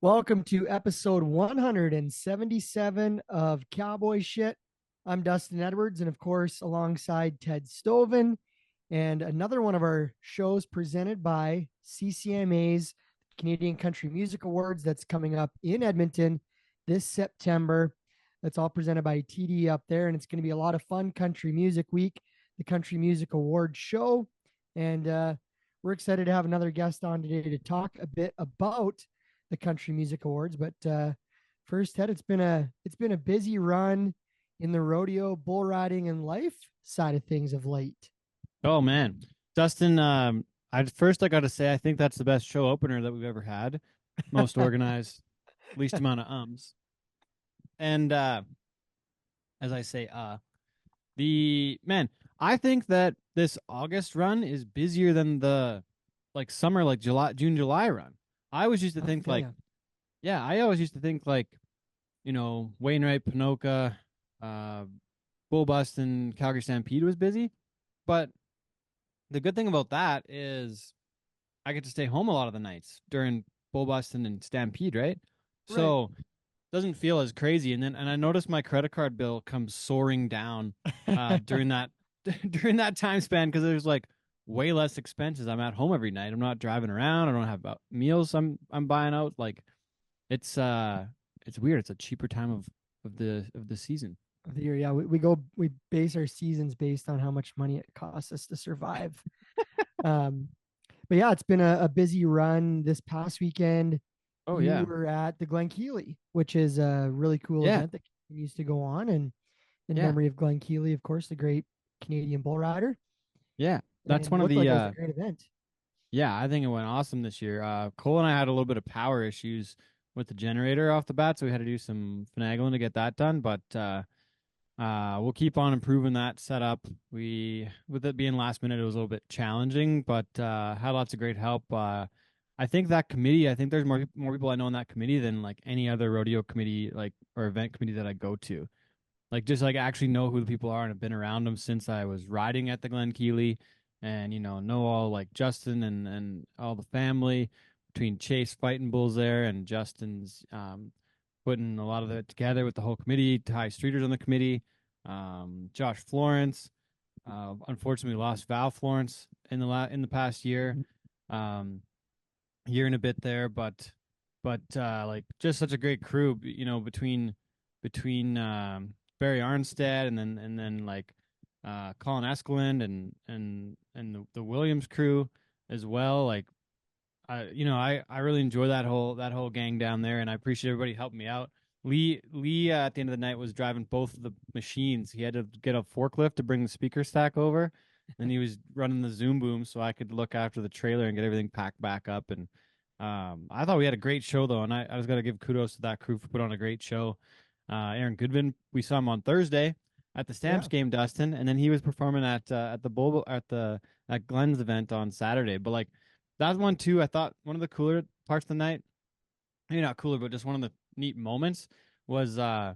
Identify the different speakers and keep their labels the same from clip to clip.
Speaker 1: Welcome to episode 177 of Cowboy Shit. I'm Dustin Edwards, and of course, alongside Ted Stoven, and another one of our shows presented by CCMA's Canadian Country Music Awards that's coming up in Edmonton this September. That's all presented by TD up there, and it's going to be a lot of fun. Country Music Week, the Country Music Awards show, and we're excited to have another guest on today to talk a bit about the Country Music Awards. But first, Ted, it's been a busy run in the rodeo, bull riding, and life side of things of late.
Speaker 2: Oh man, Dustin. I got to say I think that's the best show opener that we've ever had. Most organized, least amount of ums. And as I say, the man, I think that this August run is busier than the summer, like June, July run. I always used to think yeah, I always used to think Wainwright, Pinoca, uh, Bull Bust, and Calgary Stampede was busy, but the good thing about that is I get to stay home a lot of the nights during Bull Busting and Stampede, right?
Speaker 1: Right.
Speaker 2: So it doesn't feel as crazy. And I noticed my credit card bill comes soaring down during that during that time span because there's like way less expenses. I'm at home every night. I'm not driving around. I don't have meals I'm buying out. Like it's weird. It's a cheaper time of the season.
Speaker 1: Of the year, yeah, we base our seasons based on how much money it costs us to survive. um, but yeah, it's been a busy run this past weekend.
Speaker 2: Oh
Speaker 1: You
Speaker 2: yeah.
Speaker 1: were at the Glen Keeley, which is a really cool
Speaker 2: Yeah.
Speaker 1: event that continues to go on, and in
Speaker 2: Yeah.
Speaker 1: memory of Glen Keeley, of course, the great Canadian bull rider.
Speaker 2: Yeah. That's
Speaker 1: And
Speaker 2: one of
Speaker 1: looked
Speaker 2: the
Speaker 1: like it was a great event.
Speaker 2: Yeah, I think it went awesome this year. Cole and I had a little bit of power issues with the generator off the bat, so we had to do some finagling to get that done. But we'll keep on improving that setup. With it being last minute, it was a little bit challenging, but had lots of great help. I think that committee. I think there's more people I know in that committee than like any other rodeo committee, like or event committee that I go to. Like just like actually know who the people are and have been around them since I was riding at the Glen Keeley, and know all like Justin and all the family between Chase fighting bulls there and Justin's putting a lot of it together with the whole committee. Ty Streeter's on the committee, Josh Florence. Unfortunately, we lost Val Florence in the past year, um, year and a bit there, but like just such a great crew, between Barry Arnstead and then like Colin Eskeland and the Williams crew as well. Like I really enjoy that whole gang down there, and I appreciate everybody helping me out. Lee at the end of the night was driving both of the machines. He had to get a forklift to bring the speaker stack over. And he was running the Zoom boom so I could look after the trailer and get everything packed back up. And I thought we had a great show though, and I was gonna give kudos to that crew for putting on a great show. Aaron Goodvin, we saw him on Thursday at the Stamps
Speaker 1: Yeah.
Speaker 2: game, Dustin, and then he was performing at the Bull at Glenn's event on Saturday. But like that one too, I thought one of the cooler parts of the night, maybe not cooler, but just one of the neat moments was a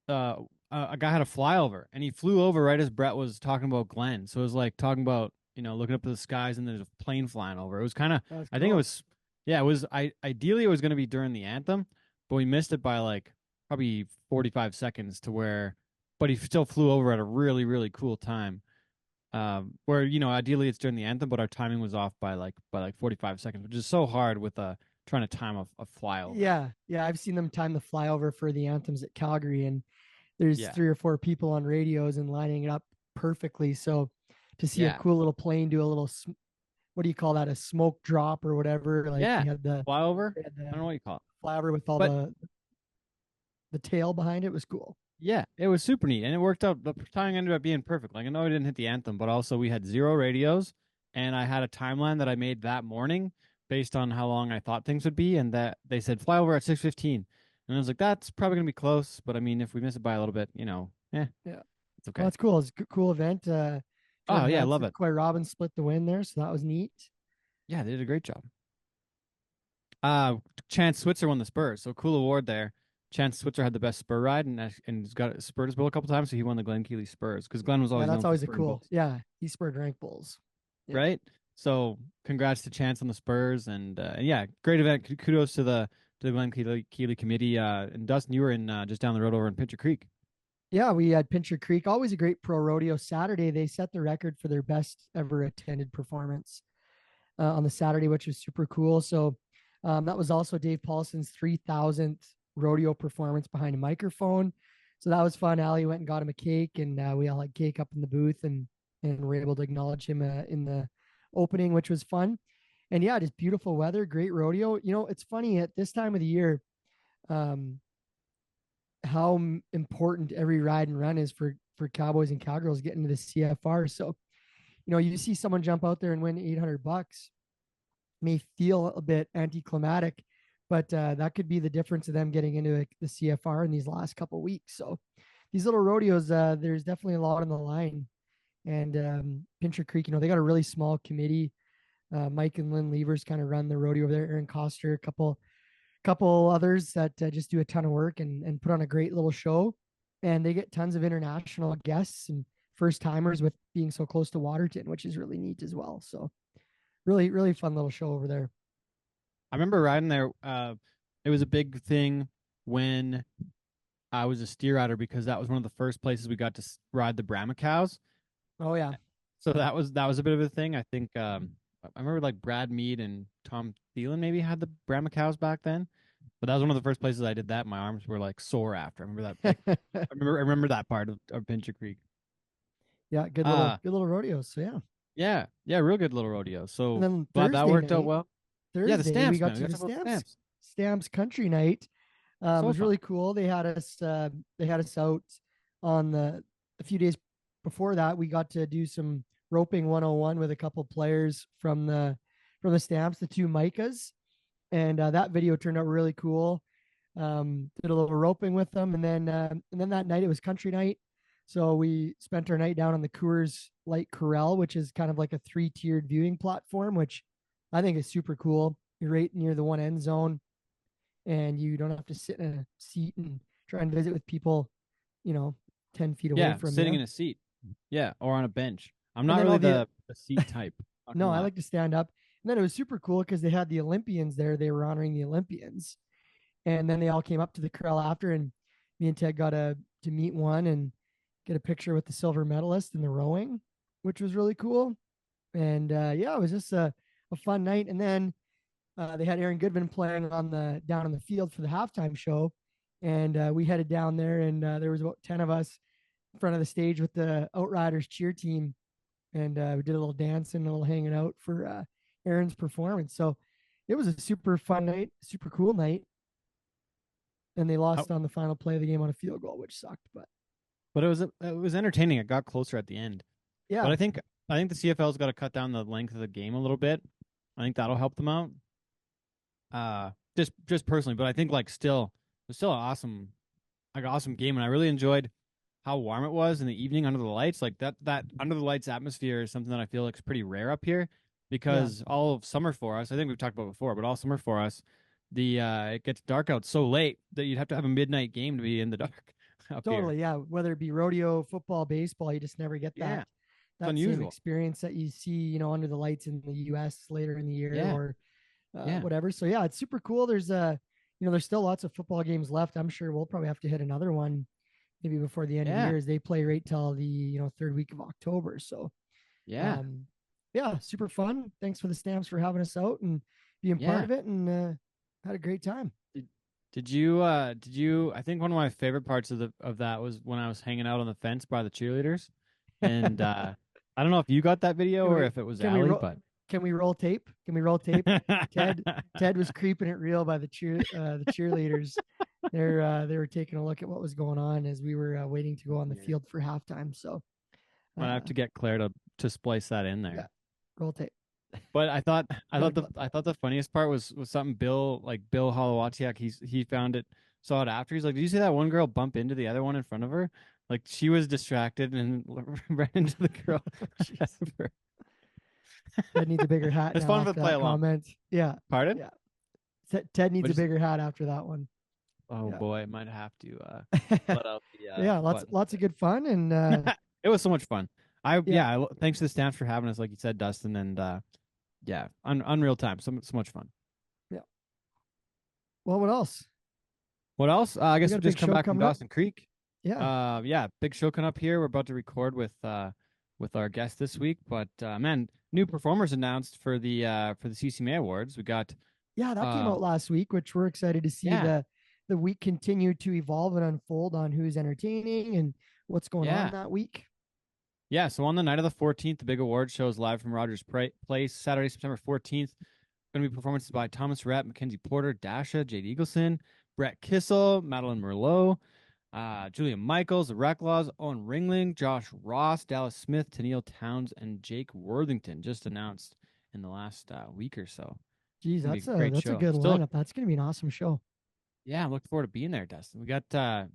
Speaker 2: guy had a flyover and he flew over right as Brett was talking about Glenn. So it was like talking about, looking up to the skies and there's a plane flying over. It was kind of,
Speaker 1: That was
Speaker 2: I think it
Speaker 1: cool.
Speaker 2: was, yeah, it was, ideally it was going to be during the anthem, but we missed it by like probably 45 seconds but he still flew over at a really, really cool time. Where, ideally it's during the anthem, but our timing was off by like 45 seconds, which is so hard with trying to time a flyover.
Speaker 1: Yeah, yeah, I've seen them time the flyover for the anthems at Calgary, and there's
Speaker 2: Yeah.
Speaker 1: three or four people on radios and lining it up perfectly. So to see a
Speaker 2: Yeah.
Speaker 1: cool little plane do a little, what do you call that, a smoke drop or whatever? Like
Speaker 2: Yeah.
Speaker 1: they had the
Speaker 2: Flyover.
Speaker 1: they had
Speaker 2: I don't know
Speaker 1: the
Speaker 2: what you call it.
Speaker 1: flyover with all
Speaker 2: But
Speaker 1: the tail behind it was cool.
Speaker 2: yeah, it was super neat, and it worked out. The timing ended up being perfect. Like I know I didn't hit the anthem, but also we had zero radios, and I had a timeline that I made that morning based on how long I thought things would be, and that they said fly over at 6:15, and I was like, that's probably gonna be close, but I mean, if we miss it by a little bit,
Speaker 1: Yeah,
Speaker 2: it's
Speaker 1: well,
Speaker 2: okay.
Speaker 1: that's cool. It's a cool event.
Speaker 2: Oh
Speaker 1: Jordan
Speaker 2: yeah, I love
Speaker 1: Hansen,
Speaker 2: it.
Speaker 1: Coy Robbins split the win there, so that was neat.
Speaker 2: Yeah, they did a great job. Uh, Chance Switzer won the Spurs, so cool award there. Chance Switzer had the best spur ride and he's got spurred his bull a couple times, so he won the Glen Keeley Spurs because Glenn was
Speaker 1: Yeah,
Speaker 2: always
Speaker 1: that's
Speaker 2: known for
Speaker 1: always a
Speaker 2: spurring
Speaker 1: cool.
Speaker 2: bulls,
Speaker 1: Yeah, he spurred rank bulls. Yeah,
Speaker 2: right? So congrats to Chance on the Spurs, and yeah, great event. Kudos to the Glenn Keely committee. And Dustin, you were in just down the road over in Pincher Creek.
Speaker 1: Yeah, we had Pincher Creek, always a great pro rodeo. Saturday, they set the record for their best ever attended performance on the Saturday, which was super cool. So that was also Dave Paulson's 3,000th rodeo performance behind a microphone. So that was fun. Allie went and got him a cake, and we all had cake up in the booth, and were able to acknowledge him in the opening, which was fun. And yeah, just beautiful weather, great rodeo. You know, it's funny at this time of the year, um, how important every ride and run is for cowboys and cowgirls getting to the CFR. So, you know, you see someone jump out there and win $800, may feel a bit anticlimactic, but that could be the difference of them getting into the CFR in these last couple of weeks. So these little rodeos, there's definitely a lot on the line. And Pincher Creek, you know, they got a really small committee. Mike and Lynn Levers kind of run the rodeo over there. Aaron Coster, a couple others that just do a ton of work and put on a great little show. And they get tons of international guests and first timers with being so close to Waterton, which is really neat as well. So really, really fun little show over there.
Speaker 2: I remember riding there. It was a big thing when I was a steer rider because that was one of the first places we got to ride the Brahma cows.
Speaker 1: Oh yeah.
Speaker 2: So that was a bit of a thing. I think I remember like Brad Mead and Tom Thielen maybe had the Brahma cows back then. But that was one of the first places I did that. My arms were like sore after. I remember that. Like, I remember that part of Pincher Creek.
Speaker 1: Yeah, good little rodeos. So
Speaker 2: Yeah, real good little rodeo.
Speaker 1: and
Speaker 2: So
Speaker 1: then
Speaker 2: glad that
Speaker 1: Thursday
Speaker 2: worked out
Speaker 1: night,
Speaker 2: well. Yeah, the
Speaker 1: Thursday we
Speaker 2: stamps,
Speaker 1: got
Speaker 2: man.
Speaker 1: to
Speaker 2: We
Speaker 1: do
Speaker 2: got
Speaker 1: the
Speaker 2: to talk about
Speaker 1: Stamps Country Night. It
Speaker 2: So
Speaker 1: was
Speaker 2: fun.
Speaker 1: really cool. They had us out on a few days before that. We got to do some roping 101 with a couple players from the Stamps, the two Micahs, and that video turned out really cool. Did a little roping with them, and then that night it was country night. So we spent our night down on the Coors Light Corral, which is kind of like a 3-tiered viewing platform, which I think is super cool. You're right near the one end zone, and you don't have to sit in a seat and try and visit with people, you know, 10 feet away
Speaker 2: Yeah,
Speaker 1: from
Speaker 2: sitting
Speaker 1: you.
Speaker 2: in a seat. Yeah, or on a bench. I'm
Speaker 1: And
Speaker 2: not
Speaker 1: then
Speaker 2: really
Speaker 1: all the
Speaker 2: the seat type. Not
Speaker 1: no,
Speaker 2: gonna
Speaker 1: I
Speaker 2: lie.
Speaker 1: like to stand up. And then it was super cool because they had the Olympians there. They were honoring the Olympians, and then they all came up to the corral after, and me and Ted got to meet one and get a picture with the silver medalist in the rowing, which was really cool. And yeah, it was just a fun night. And then they had Aaron Goodman playing on the down on the field for the halftime show, and we headed down there, and there was about 10 of us in front of the stage with the Outriders cheer team, and we did a little dancing, a little hanging out for Aaron's performance. So it was a super fun night, super cool night, and they
Speaker 2: Oh,
Speaker 1: lost on the final play of the game on a field goal, which sucked. But
Speaker 2: but it was entertaining. It got closer at the end. But
Speaker 1: yeah,
Speaker 2: I think the CFL's got to cut down the length of the game a little bit. I think that'll help them out. Just personally, but I think like still it was still an awesome game, and I really enjoyed how warm it was in the evening under the lights. Like that under the lights atmosphere is something that I feel like is pretty rare up here
Speaker 1: yeah,
Speaker 2: because all of summer for us, I think we've talked about before, but all summer for us, the it gets dark out so late that you'd have to have a midnight game to be in the dark up here.
Speaker 1: totally, yeah. Whether it be rodeo, football, baseball, you just never get
Speaker 2: Yeah, it's
Speaker 1: that same
Speaker 2: unusual.
Speaker 1: experience that you see, you know, under the lights in the U.S. later in the year
Speaker 2: Yeah,
Speaker 1: or
Speaker 2: yeah,
Speaker 1: whatever. So yeah, it's super cool. There's you know, there's still lots of football games left. I'm sure we'll probably have to hit another one maybe before the end of the
Speaker 2: yeah,
Speaker 1: year as they play right till the, you know, third week of October. So
Speaker 2: yeah,
Speaker 1: um yeah, super fun. Thanks for the Stamps for having us out and being part
Speaker 2: yeah.
Speaker 1: of it, and had a great time.
Speaker 2: Did, did you I think one of my favorite parts of that was when I was hanging out on the fence by the cheerleaders. And I don't know if you got that video
Speaker 1: Can
Speaker 2: or
Speaker 1: we
Speaker 2: if it was
Speaker 1: can we
Speaker 2: Allie,
Speaker 1: roll
Speaker 2: but
Speaker 1: can we roll tape? Can we roll tape? Ted Ted was creeping it real by the cheerleaders. They were taking a look at what was going on as we were waiting to go on the
Speaker 2: yeah.
Speaker 1: field for halftime. So
Speaker 2: Might have
Speaker 1: uh,
Speaker 2: to get Claire to splice that in
Speaker 1: yeah,
Speaker 2: there.
Speaker 1: roll tape.
Speaker 2: But
Speaker 1: Gotta clip
Speaker 2: I
Speaker 1: that.
Speaker 2: thought the funniest part was something Bill Holowatiak he found it saw it after. He's like, did you see that one girl bump into the other one in front of her? Like she was distracted and ran into the girl ahead of her.
Speaker 1: Ted needs a bigger hat
Speaker 2: It's
Speaker 1: now
Speaker 2: fun to
Speaker 1: after
Speaker 2: play
Speaker 1: that
Speaker 2: along.
Speaker 1: comment. Yeah,
Speaker 2: Pardon?
Speaker 1: yeah. Ted needs
Speaker 2: What
Speaker 1: a
Speaker 2: is
Speaker 1: bigger hat after that one.
Speaker 2: Oh
Speaker 1: Yeah.
Speaker 2: boy, I might have to let out
Speaker 1: Yeah,
Speaker 2: the button.
Speaker 1: lots of good fun, and
Speaker 2: It was so much fun.
Speaker 1: yeah,
Speaker 2: Thanks to the Stamps for having us, like you said, Dustin, and yeah, unreal time. So much fun.
Speaker 1: Yeah. Well, what else?
Speaker 2: What else? I
Speaker 1: We
Speaker 2: guess
Speaker 1: got
Speaker 2: we
Speaker 1: a
Speaker 2: just
Speaker 1: big
Speaker 2: come
Speaker 1: show
Speaker 2: back from
Speaker 1: coming up.
Speaker 2: Dawson Creek.
Speaker 1: Yeah.
Speaker 2: Yeah, big show coming up here. We're about to record with our guest this week, but man, new performers announced for the CCMA Awards. We got
Speaker 1: Yeah, that came
Speaker 2: uh
Speaker 1: out last week, which we're excited to see
Speaker 2: yeah,
Speaker 1: the week continue to evolve and unfold on who's entertaining and what's going on
Speaker 2: yeah.
Speaker 1: that week.
Speaker 2: Yeah, so on the night of the 14th, the big award show is live from Rogers Place, Saturday, September 14th. Going to be performances by Thomas Rhett, Mackenzie Porter, Dasha, Jade Eagleson, Brett Kissel, Madeline Merlot, Julia Michaels, the Recklaws, Owen Ringling, Josh Ross, Dallas Smith, Tennille Towns, and Jake Worthington just announced in the last week or so.
Speaker 1: Geez,
Speaker 2: It's going to be a great
Speaker 1: that's a
Speaker 2: show.
Speaker 1: good
Speaker 2: Still,
Speaker 1: lineup. That's gonna be an awesome show.
Speaker 2: yeah, I'm looking forward to being there, Dustin. We got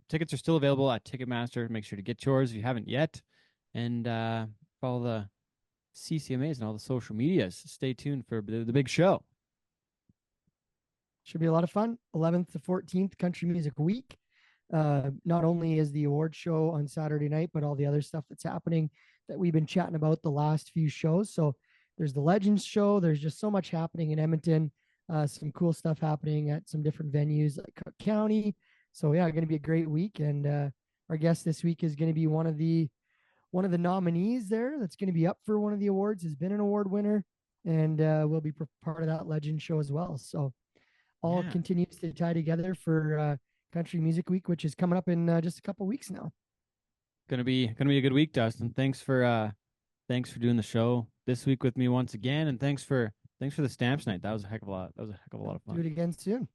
Speaker 2: tickets are still available at Ticketmaster. Make sure to get yours if you haven't yet. And follow the CCMAs and all the social medias. Stay tuned for the big show.
Speaker 1: Should be a lot of fun. 11th to 14th, Country Music Week. Not only is the award show on Saturday night, but all the other stuff that's happening that we've been chatting about the last few shows. So there's the Legends show. There's just so much happening in Edmonton. Some cool stuff happening at some different venues like Cook County. So yeah, going to be a great week. And our guest this week is going to be one of the nominees there. That's going to be up for one of the awards. Has been an award winner, and will be part of that Legend show as well. So all
Speaker 2: Yeah.
Speaker 1: continues to tie together for Country Music Week, which is coming up in just a couple weeks now.
Speaker 2: Gonna be a good week, Dustin. Thanks for doing the show this week with me once again, and thanks for the stamps night. That was a heck of a lot. That was a heck of a lot of
Speaker 1: Do
Speaker 2: fun.
Speaker 1: it again soon.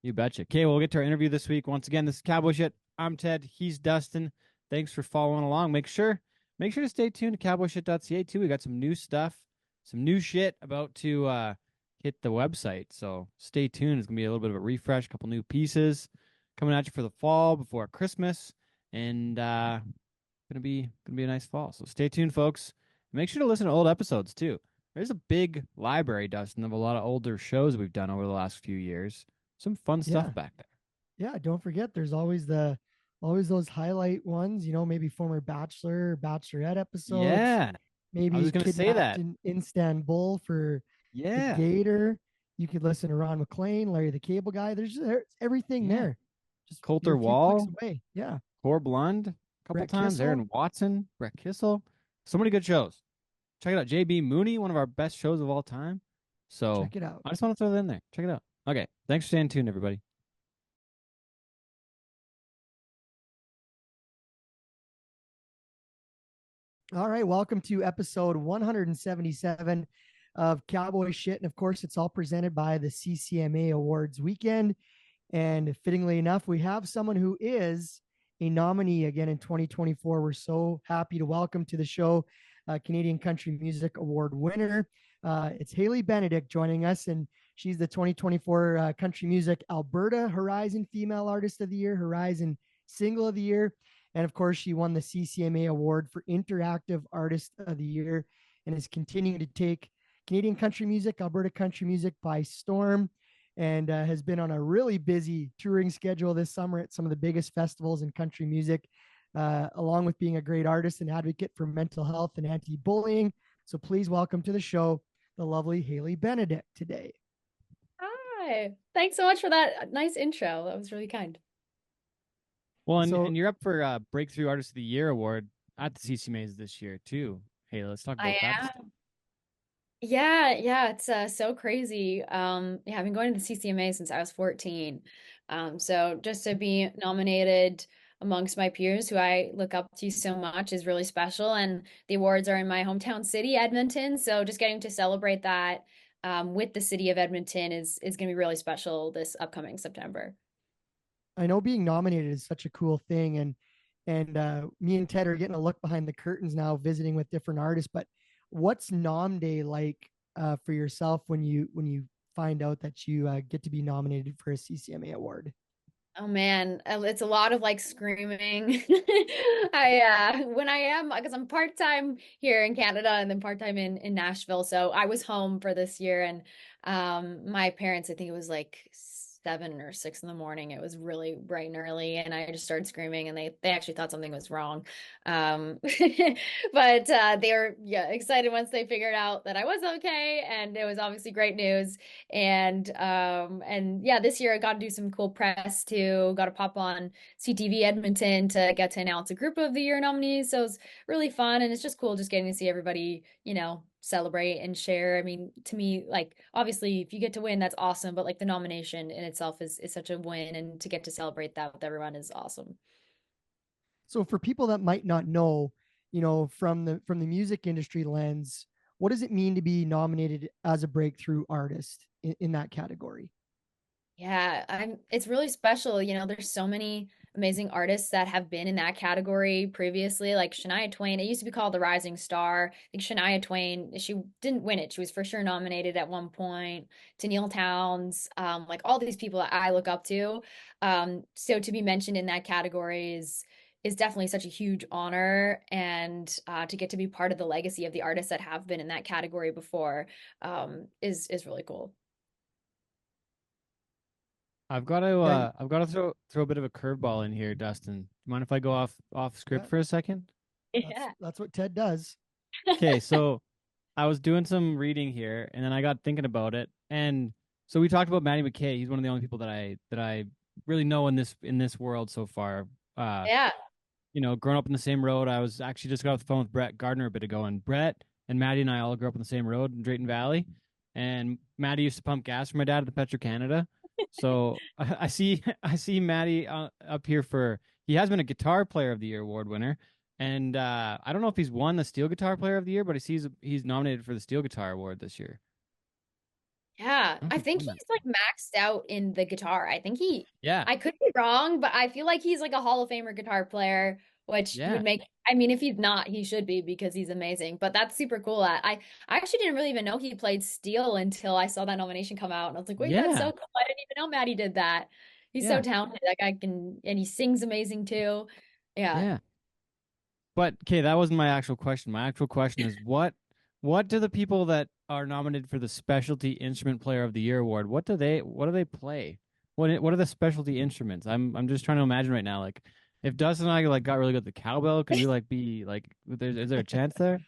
Speaker 2: You betcha. Okay, well, we'll get to our interview this week. Once again, this is Cowboy Shit. I'm Ted. He's Dustin. Thanks for following along. Make sure to stay tuned to cowboyshit.ca too. We got some new stuff, some new shit about to hit the website. So stay tuned. It's gonna be a little bit of a refresh, a couple new pieces coming at you for the fall before Christmas, and gonna be a nice fall. So stay tuned, folks. Make sure to listen to old episodes too. There's a big library, Dustin, of a lot of older shows we've done over the last few years. Some fun
Speaker 1: Yeah.
Speaker 2: stuff back there.
Speaker 1: Yeah. Don't forget, there's always those highlight ones, maybe former Bachelor or Bachelorette episodes,
Speaker 2: Yeah, I
Speaker 1: maybe
Speaker 2: was gonna say
Speaker 1: kidnapped
Speaker 2: that.
Speaker 1: in Istanbul for the
Speaker 2: Yeah,
Speaker 1: Gator. You could listen to Ron McLean, Larry the Cable Guy. There's everything
Speaker 2: yeah.
Speaker 1: there. Just you're
Speaker 2: Coulter
Speaker 1: a few clicks
Speaker 2: Wall,
Speaker 1: away. Yeah.
Speaker 2: Core Blund, a couple
Speaker 1: Brett
Speaker 2: times.
Speaker 1: Kissel.
Speaker 2: Aaron Watson, Brett Kissel. So many good shows. Check it out. JB Mooney, one of our best shows of all time. So
Speaker 1: Check it out.
Speaker 2: I just want to throw that in there. Check it out. Okay. Thanks for staying tuned, everybody.
Speaker 1: All right, welcome to episode 177 of Cowboy Shit. And of course, it's all presented by the CCMA Awards weekend. And fittingly enough, we have someone who is a nominee again in 2024. We're so happy to welcome to the show Canadian Country Music Award winner. It's Hailey Benedict joining us, and she's the 2024 Country Music Alberta Horizon Female Artist of the Year, Horizon Single of the Year. And of course, she won the CCMA Award for Interactive Artist of the Year and is continuing to take Canadian country music, Alberta country music by storm, and has been on a really busy touring schedule this summer at some of the biggest festivals in country music, along with being a great artist and advocate for mental health and anti-bullying. So please welcome to the show the lovely Hailey Benedict today.
Speaker 3: Hi. Thanks so much for that nice intro. That was really kind.
Speaker 2: Well,
Speaker 1: So-
Speaker 2: and you're up for Breakthrough Artist of the Year award at the CCMAs this year too. Hey, let's talk about
Speaker 3: I
Speaker 2: that.
Speaker 3: am. Yeah, it's so crazy. Yeah, I've been going to the CCMA since I was 14. So just to be nominated amongst my peers who I look up to so much is really special. And the awards are in my hometown city, Edmonton. So just getting to celebrate that with the city of Edmonton is going to be really special this upcoming September.
Speaker 1: I know being nominated is such a cool thing, and me and Ted are getting a look behind the curtains now, visiting with different artists. But what's Nom Day like for yourself when you find out that you get to be nominated for a CCMA award?
Speaker 3: Oh man, it's a lot of like screaming. When I am, because I'm part-time here in Canada and then part-time in Nashville. So I was home for this year, and my parents, I think it was like 7 or 6 in the morning. It was really bright and early, and I just started screaming, and they actually thought something was wrong. Um, but they were excited once they figured out that I was okay, and it was obviously great news. And yeah, this year I got to do some cool press too. Got to pop on CTV Edmonton to get to announce a group of the year nominees. So it's really fun, and it's just cool just getting to see everybody, celebrate and share. I mean, to me, like obviously if you get to win, that's awesome, but like the nomination in itself is such a win, and to get to celebrate that with everyone is awesome.
Speaker 1: So for people that might not know, from the music industry lens, what does it mean to be nominated as a breakthrough artist in that category?
Speaker 3: Yeah, it's really special. There's so many amazing artists that have been in that category previously, like Shania Twain. It used to be called the Rising Star. I think Shania Twain, she didn't win it. She was for sure nominated at one point. To Neil Towns, like all these people that I look up to. So to be mentioned in that category is definitely such a huge honor, and to get to be part of the legacy of the artists that have been in that category before, is really cool.
Speaker 2: I've got to throw a bit of a curveball in here, Dustin. Do you mind if I go off script
Speaker 1: Yeah,
Speaker 2: for a second?
Speaker 3: Yeah.
Speaker 1: that's what Ted does.
Speaker 2: Okay, so I was doing some reading here, and then I got thinking about it, and so we talked about Maddie McKay. He's one of the only people that I really know in this world so far. Uh,
Speaker 3: Yeah.
Speaker 2: Growing up in the same road. I was actually just got off the phone with Brett Gardner a bit ago, and Brett and Maddie and I all grew up on the same road in Drayton Valley. And Maddie used to pump gas for my dad at the Petro Canada. So I see Maddie up here for he has been a Guitar Player of the Year award winner, and I don't know if he's won the Steel Guitar Player of the Year, but he's nominated for the Steel Guitar Award this year.
Speaker 3: Yeah,
Speaker 2: I don't know
Speaker 3: I
Speaker 2: if he's
Speaker 3: think
Speaker 2: won that.
Speaker 3: he's like maxed out in the guitar.
Speaker 2: Yeah,
Speaker 3: I could be wrong, but I feel like he's like a Hall of Famer guitar player, which would
Speaker 2: yeah,
Speaker 3: I mean, if he's not, he should be because he's amazing. But that's super cool. I actually didn't really even know he played steel until I saw that nomination come out, and I was like, wait, that's
Speaker 2: yeah,
Speaker 3: so cool. I didn't even know Maddie did that. He's so
Speaker 2: yeah,
Speaker 3: talented. Like and he sings amazing too. Yeah.
Speaker 2: yeah. But okay, that wasn't my actual question. My actual question is what do the people that are nominated for the Specialty Instrument Player of the Year award, what do they play? What are the specialty instruments? I'm just trying to imagine right now, like if Dustin and I like got really good at the cowbell, could we like be like is there a chance there?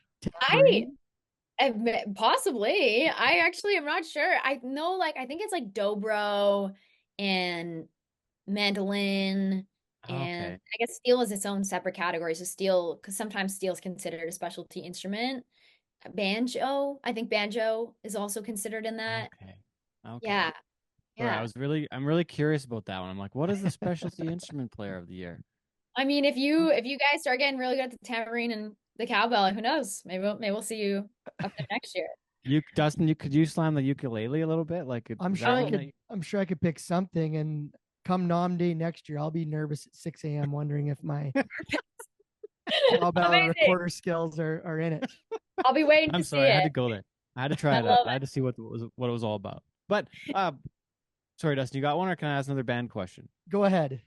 Speaker 3: I
Speaker 1: Tambourine.
Speaker 3: Possibly. I actually am not sure. I know, like, I think it's like dobro and mandolin, and
Speaker 2: Okay.
Speaker 3: I guess steel is its own separate category. So steel, because sometimes steel is considered a specialty instrument. Banjo, I think banjo is also considered in that.
Speaker 2: Okay. Okay.
Speaker 3: Yeah,
Speaker 2: All right,
Speaker 3: yeah.
Speaker 2: I'm really curious about that one. I'm like, what is the Specialty Instrument Player of the Year?
Speaker 3: I mean, if you guys start getting really good at the tambourine and the cowbell, who knows? Maybe we'll see you up there next year.
Speaker 2: Dustin, could you slam the ukulele a little bit? Like,
Speaker 1: I'm
Speaker 2: is
Speaker 1: sure
Speaker 2: that
Speaker 1: I
Speaker 3: Oh,
Speaker 2: one that
Speaker 1: could. I'm sure I could pick something. And come nom day next year, I'll be nervous at 6 a.m. wondering if my cowbell or
Speaker 3: amazing.
Speaker 1: recorder skills are in it.
Speaker 3: I'll be waiting
Speaker 2: I'm
Speaker 3: to see
Speaker 2: sorry, I had
Speaker 3: it.
Speaker 2: to go there. I had to try
Speaker 3: I
Speaker 2: it out.
Speaker 3: love
Speaker 2: I
Speaker 3: it.
Speaker 2: had to see what it was all about. But sorry, Dustin, you got one, or can I ask another band question?
Speaker 1: Go ahead.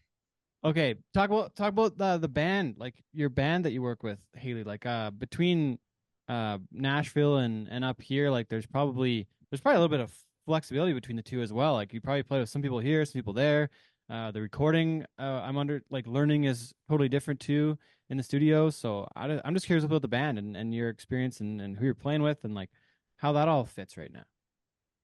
Speaker 2: Okay, talk about the band, like your band that you work with, Haley. Like between Nashville and up here, like there's probably a little bit of flexibility between the two as well. Like you probably play with some people here, some people there. The recording I'm under like learning is totally different too in the studio. So I'm just curious about the band and your experience and who you're playing with and like how that all fits right now.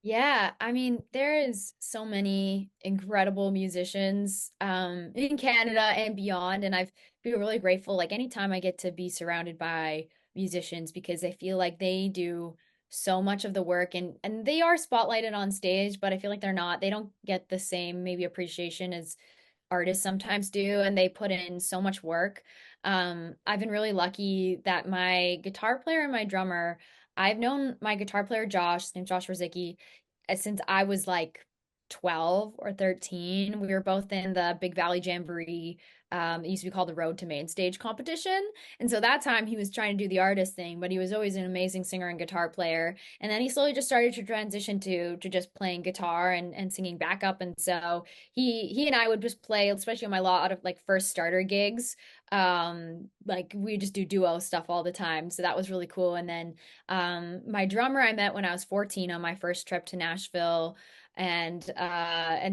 Speaker 3: Yeah, I mean, there is so many incredible musicians in Canada and beyond, and I've been really grateful. Like anytime I get to be surrounded by musicians, because I feel like they do so much of the work, and they are spotlighted on stage, but I feel like they don't get the same maybe appreciation as artists sometimes do, and they put in so much work. I've been really lucky that my guitar player and my drummer, I've known my guitar player Josh, his name's Josh Rosicki, since I was like 12 or 13. We were both in the Big Valley Jamboree It used to be called the Road to Main Stage competition. And so that time he was trying to do the artist thing, but he was always an amazing singer and guitar player. And then he slowly just started to transition to just playing guitar and singing backup. And so he and I would just play, especially on my lot of like first starter gigs. Like we just do duo stuff all the time. So that was really cool. And then my drummer I met when I was 14 on my first trip to Nashville, and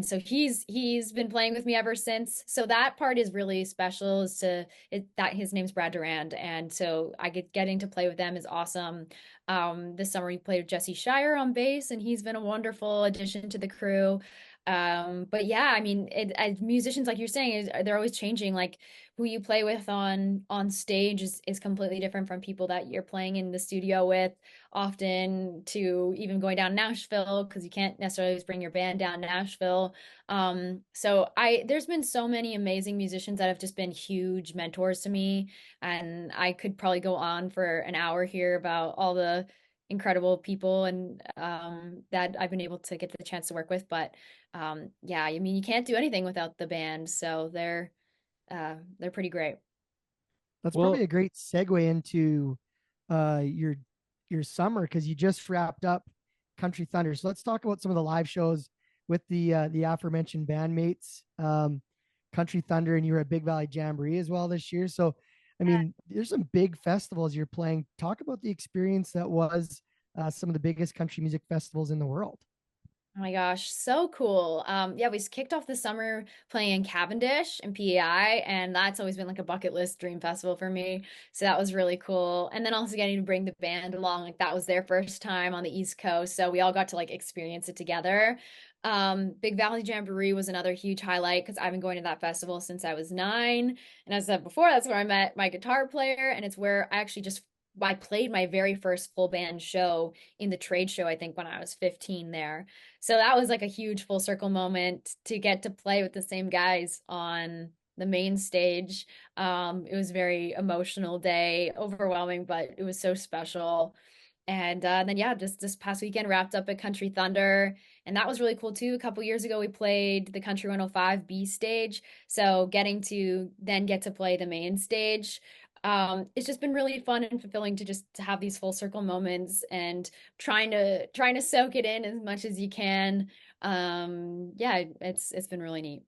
Speaker 3: so he's been playing with me ever since. So that part is really special, is to it, that his name's Brad Durand, and so I getting to play with them is awesome. This summer we played with Jesse Shire on bass, and he's been a wonderful addition to the crew. But yeah, I mean, as musicians, like you're saying, they're always changing. Like who you play with on stage is completely different from people that you're playing in the studio with, often, to even going down Nashville, because you can't necessarily always bring your band down Nashville. So there's been so many amazing musicians that have just been huge mentors to me, and I could probably go on for an hour here about all the incredible people and that I've been able to get the chance to work with. But yeah, I mean, you can't do anything without the band, so they're pretty great.
Speaker 1: That's
Speaker 2: Well,
Speaker 1: probably a great segue into your summer, because you just wrapped up Country Thunder. So let's talk about some of the live shows with the aforementioned bandmates, Country Thunder, and you were at Big Valley Jamboree as well this year. So, I mean, there's some big festivals you're playing. Talk about the experience that was some of the biggest country music festivals in the world.
Speaker 3: Oh my gosh, so cool. Yeah, we kicked off the summer playing Cavendish and PEI, and that's always been like a bucket list dream festival for me. So that was really cool. And then also getting to bring the band along, like that was their first time on the East Coast. So we all got to like experience it together. Big Valley Jamboree was another huge highlight because I've been going to that festival since I was 9. And as I said before, that's where I met my guitar player, and it's where I played my very first full band show in the trade show, I think when I was 15 there. So that was like a huge full circle moment to get to play with the same guys on the main stage. It was a very emotional day, overwhelming, but it was so special. And then yeah, just this past weekend wrapped up at Country Thunder, and that was really cool too. A couple years ago, we played the Country 105 B stage, so getting to then get to play the main stage. It's just been really fun and fulfilling to just to have these full circle moments and trying to soak it in as much as you can. Yeah, it's been really neat.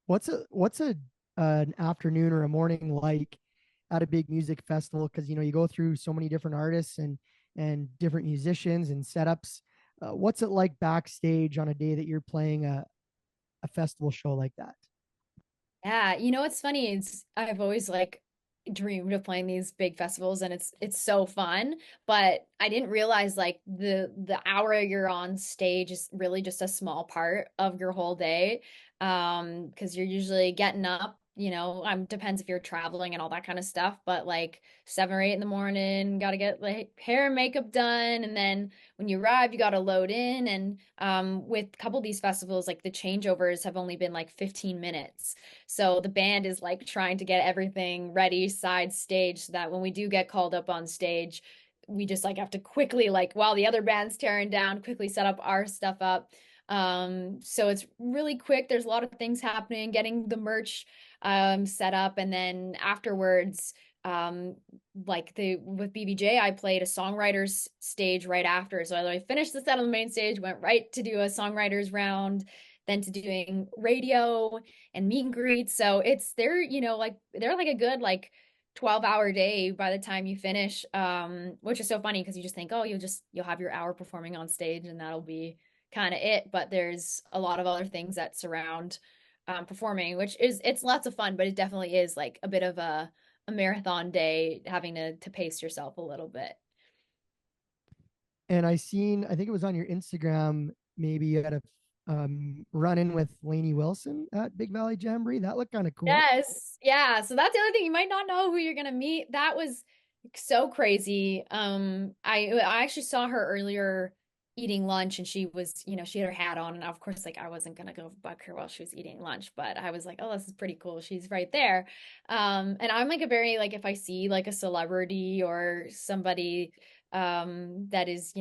Speaker 1: What's a an afternoon or a morning like at a big music festival? Because you go through so many different artists and different musicians and setups. What's it like backstage on a day that you're playing a festival show like that?
Speaker 3: Yeah, what's funny is I've always like dreamed of playing these big festivals, and it's so fun, but I didn't realize like the hour you're on stage is really just a small part of your whole day. Because you're usually getting up, depends if you're traveling and all that kind of stuff, but like 7 or 8 in the morning, got to get like hair and makeup done, and then when you arrive, you got to load in, and with a couple of these festivals, like the changeovers have only been like 15 minutes. So the band is like trying to get everything ready side stage so that when we do get called up on stage, we just like have to quickly, like while the other band's tearing down, quickly set up our stuff up. So it's really quick. There's a lot of things happening, getting the merch set up, and then afterwards, um like the with BBJ, I played a songwriters stage right after. So I finished the set on the main stage, went right to do a songwriters round, then to doing radio and meet and greets. So they're like a good like 12-hour day by the time you finish, which is so funny because you just think, oh, you'll have your hour performing on stage and that'll be kind of it. But there's a lot of other things that surround performing, which it's lots of fun, but it definitely is like a bit of a marathon day, having to pace yourself a little bit.
Speaker 1: And I think it was on your Instagram, maybe you had a run in with Lainey Wilson at Big Valley Jamboree. That looked kind of cool.
Speaker 3: Yes. Yeah. So that's the other thing. You might not know who you're gonna meet. That was so crazy. I actually saw her earlier eating lunch, and she had her hat on, and of course, like I wasn't gonna go bug her while she was eating lunch, but I was like, oh, this is pretty cool. She's right there. And I'm like a very like if I see like a celebrity or somebody that is,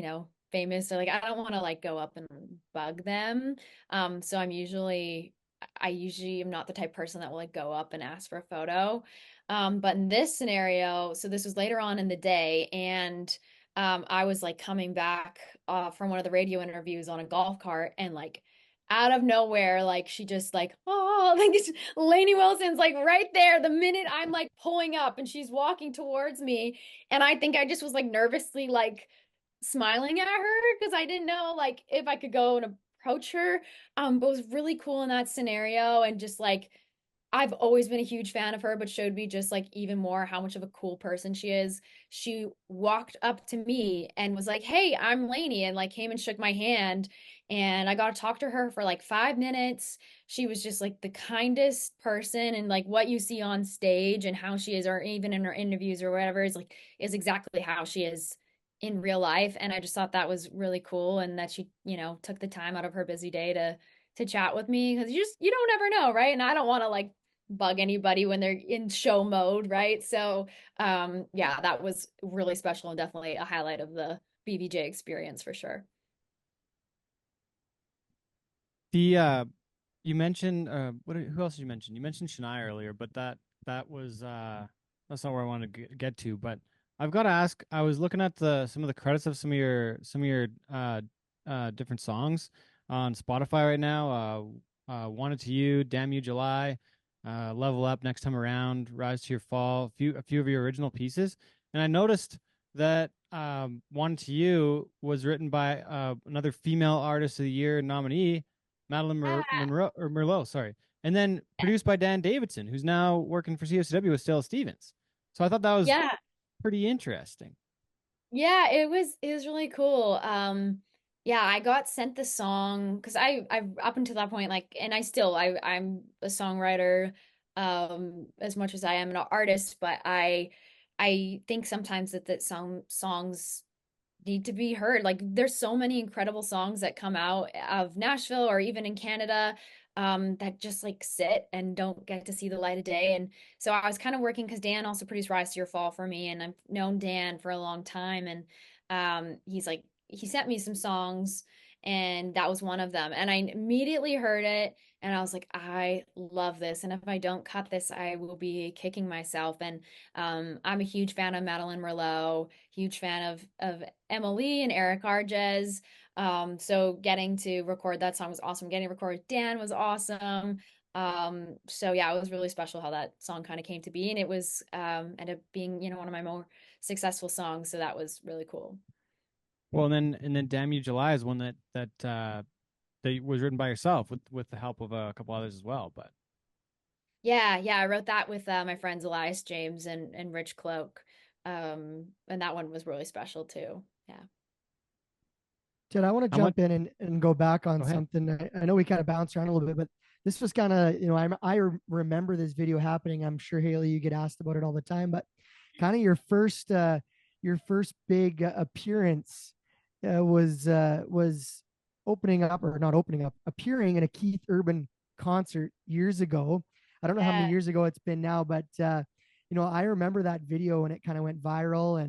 Speaker 3: famous, or like I don't want to like go up and bug them. So I'm usually I usually am not the type of person that will like go up and ask for a photo. But in this scenario, so this was later on in the day, and I was like coming back from one of the radio interviews on a golf cart, and like out of nowhere, like she just like, oh, like Lainey Wilson's like right there the minute I'm like pulling up and she's walking towards me. And I think I just was like nervously like smiling at her because I didn't know like if I could go and approach her. But it was really cool in that scenario, and just like I've always been a huge fan of her, but showed me just like even more how much of a cool person she is. She walked up to me and was like, "Hey, I'm Lainey," and like came and shook my hand. And I got to talk to her for like 5 minutes. She was just like the kindest person, and like what you see on stage and how she is, or even in her interviews or whatever, is like is exactly how she is in real life. And I just thought that was really cool, and that she, took the time out of her busy day to chat with me, because you don't ever know, right? And I don't want to like bug anybody when they're in show mode, right? So yeah, that was really special and definitely a highlight of the BVJ experience for sure.
Speaker 2: The you mentioned who else did you mention? You mentioned Shania earlier, but that was that's not where I want to get to. But I've got to ask. I was looking at the some of the credits of some of your different songs on Spotify right now. Wanted to You, Damn You July, Level Up, Next Time Around, Rise to Your Fall, a few of your original pieces, and I noticed that Wanted to You was written by another female artist of the year nominee, Madeline Monroe or Merlot, sorry, and then produced by Dan Davidson, who's now working for COCW with Stella Stevens. So I thought that was
Speaker 3: Yeah.
Speaker 2: pretty interesting.
Speaker 3: Yeah, it was really cool. Yeah, I got sent the song because I up until that point, like, and I'm a songwriter as much as I am an artist, but I think sometimes that some songs need to be heard. Like there's so many incredible songs that come out of Nashville or even in Canada, that just like sit and don't get to see the light of day. And so I was kind of working because Dan also produced Rise to Your Fall for me, and I've known Dan for a long time. And he sent me some songs, and that was one of them. And I immediately heard it, and I was like, I love this. And if I don't cut this, I will be kicking myself. And I'm a huge fan of Madeline Merlot, huge fan of Emily and Eric Arges. So getting to record that song was awesome. Getting to record Dan was awesome. So yeah, it was really special how that song kind of came to be, and it was ended up being, one of my more successful songs. So that was really cool.
Speaker 2: Well, and then Damn You July is one that was written by yourself with the help of a couple others as well. But
Speaker 3: Yeah, I wrote that with my friends Elias James and Rich Cloak. And that one was really special too. Yeah.
Speaker 1: Ted, I want to
Speaker 2: how much?
Speaker 1: jump in and go back on
Speaker 2: Go ahead.
Speaker 1: something. I know we kind of bounced around a little bit, but this was kind of, I remember this video happening. I'm sure Hailey, you get asked about it all the time, but kind of your first big appearance was opening up, or not opening up, appearing in a Keith Urban concert years ago. I don't know how many
Speaker 3: Yeah.
Speaker 1: years ago it's been now, but I remember that video when it kind of went viral,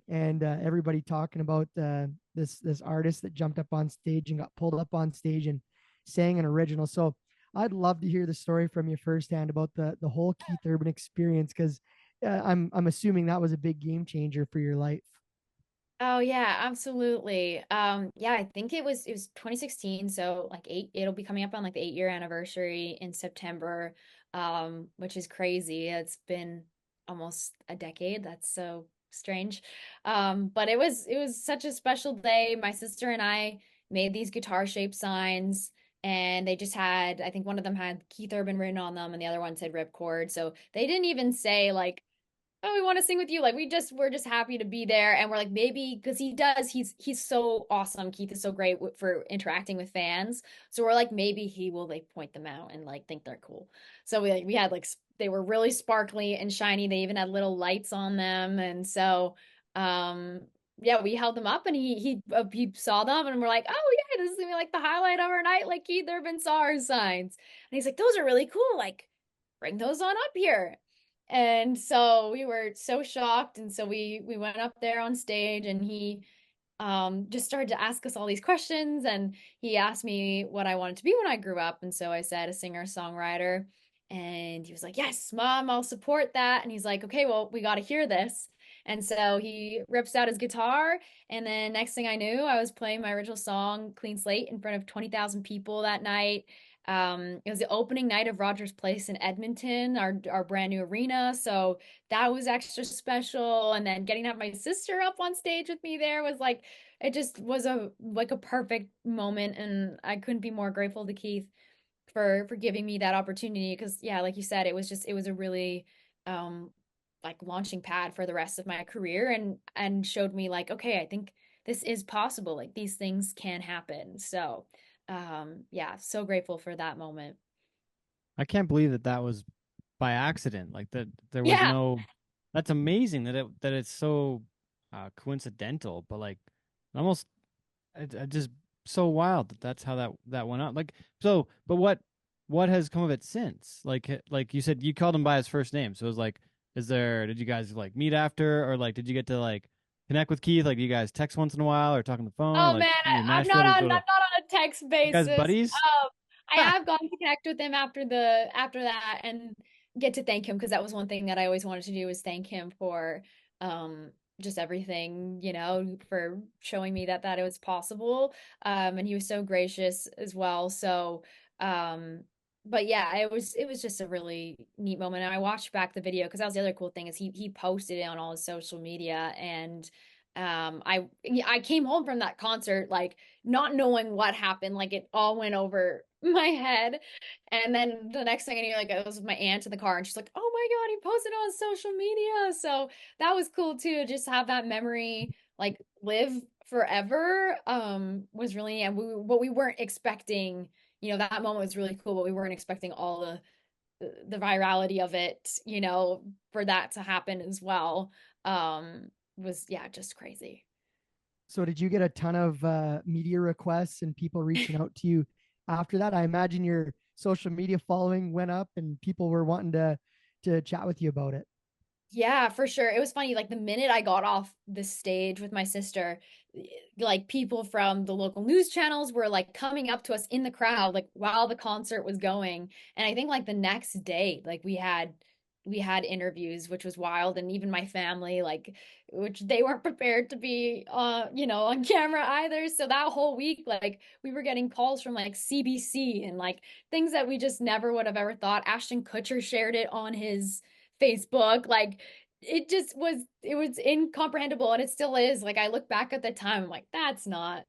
Speaker 1: and everybody talking about this artist that jumped up on stage and got pulled up on stage and sang an original. So I'd love to hear the story from you firsthand about the whole Keith Urban experience, because I'm assuming that was a big game changer for your life.
Speaker 3: Oh yeah, absolutely. Yeah, I think it was 2016, so like it'll be coming up on like the 8-year anniversary in September, which is crazy. It's been almost a decade. That's so strange. But it was such a special day. My sister and I made these guitar shaped signs, and they just had, I think one of them had Keith Urban written on them, and the other one said Ripcord. So they didn't even say like, oh, we want to sing with you. Like we're just happy to be there. And we're like, maybe because he's so awesome. Keith is so great for interacting with fans. So we're like, maybe he will like point them out and like think they're cool. So we had like they were really sparkly and shiny. They even had little lights on them. And so um yeah, we held them up, and he saw them, and we're like, oh yeah, this is gonna be like the highlight of our night. Like Keith Urban saw our signs. And he's like, those are really cool. Like bring those on up here. And so we were so shocked. And so we went up there on stage, and just started to ask us all these questions, and he asked me what I wanted to be when I grew up. And so I said a singer-songwriter. And he was like, "Yes, mom, I'll support that." And he's like, "Okay, well, we got to hear this." And so he rips out his guitar, and then next thing I knew, I was playing my original song, Clean Slate, in front of 20,000 people that night. It was the opening night of Rogers Place in Edmonton, our brand new arena. So that was extra special. And then getting to have my sister up on stage with me there was like, it just was a perfect moment. And I couldn't be more grateful to Keith for giving me that opportunity. Because yeah, like you said, it was a really like launching pad for the rest of my career, and showed me like, okay, I think this is possible. Like these things can happen. So yeah, so grateful for that moment.
Speaker 2: I can't believe that was by accident. Like that there was
Speaker 3: Yeah.
Speaker 2: no. That's amazing that it's so coincidental, but like almost it just so wild that's how that went out. Like so, but what has come of it since? Like you said, you called him by his first name, so it was like, did you guys like meet after, or like did you get to like connect with Keith? Like, do you guys text once in a while or talk on the phone, or
Speaker 3: Oh
Speaker 2: like
Speaker 3: man,
Speaker 2: when you're in
Speaker 3: I'm
Speaker 2: Nashville, do you go
Speaker 3: not
Speaker 2: to
Speaker 3: on a text
Speaker 2: you guys
Speaker 3: basis.
Speaker 2: buddies?
Speaker 3: I have gone to connect with him after that, and get to thank him, because that was one thing that I always wanted to do, was thank him for um just everything, for showing me that it was possible. And he was so gracious as well. So but yeah, it was just a really neat moment. And I watched back the video, because that was the other cool thing, is he posted it on all his social media. And I came home from that concert like not knowing what happened. Like it all went over my head. And then the next thing I knew, like it was my aunt in the car, and she's like, "Oh my God, he posted on social media." So that was cool too, just to have that memory like live forever. Was really, and what we weren't expecting, that moment was really cool, but we weren't expecting all the virality of it, for that to happen as well. Was, yeah, just crazy.
Speaker 1: So did you get a ton of media requests and people reaching out to you after that? I imagine your social media following went up and people were wanting to chat with you about it.
Speaker 3: Yeah, for sure. It was funny. Like the minute I got off the stage with my sister, like people from the local news channels were like coming up to us in the crowd, like while the concert was going. And I think like the next day, like we had interviews, which was wild. And even my family, like, which they weren't prepared to be on camera either. So that whole week, like we were getting calls from like CBC and like things that we just never would have ever thought. Ashton Kutcher shared it on his Facebook. Like it was incomprehensible, and it still is. Like I look back at the time, I'm like, that's not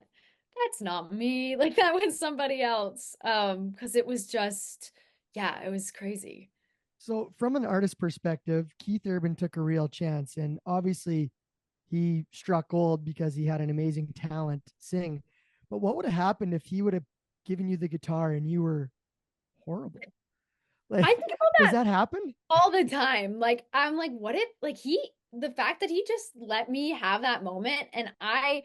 Speaker 3: me. Like that was somebody else. Because it was just, yeah, it was crazy.
Speaker 1: So from an artist perspective, Keith Urban took a real chance, and obviously he struck gold because he had an amazing talent to sing. But what would have happened if he would have given you the guitar and you were horrible?
Speaker 3: I
Speaker 1: Like,
Speaker 3: think about
Speaker 1: does
Speaker 3: that
Speaker 1: that happen?
Speaker 3: all the time. Like I'm like, what if like the fact that he just let me have that moment, and I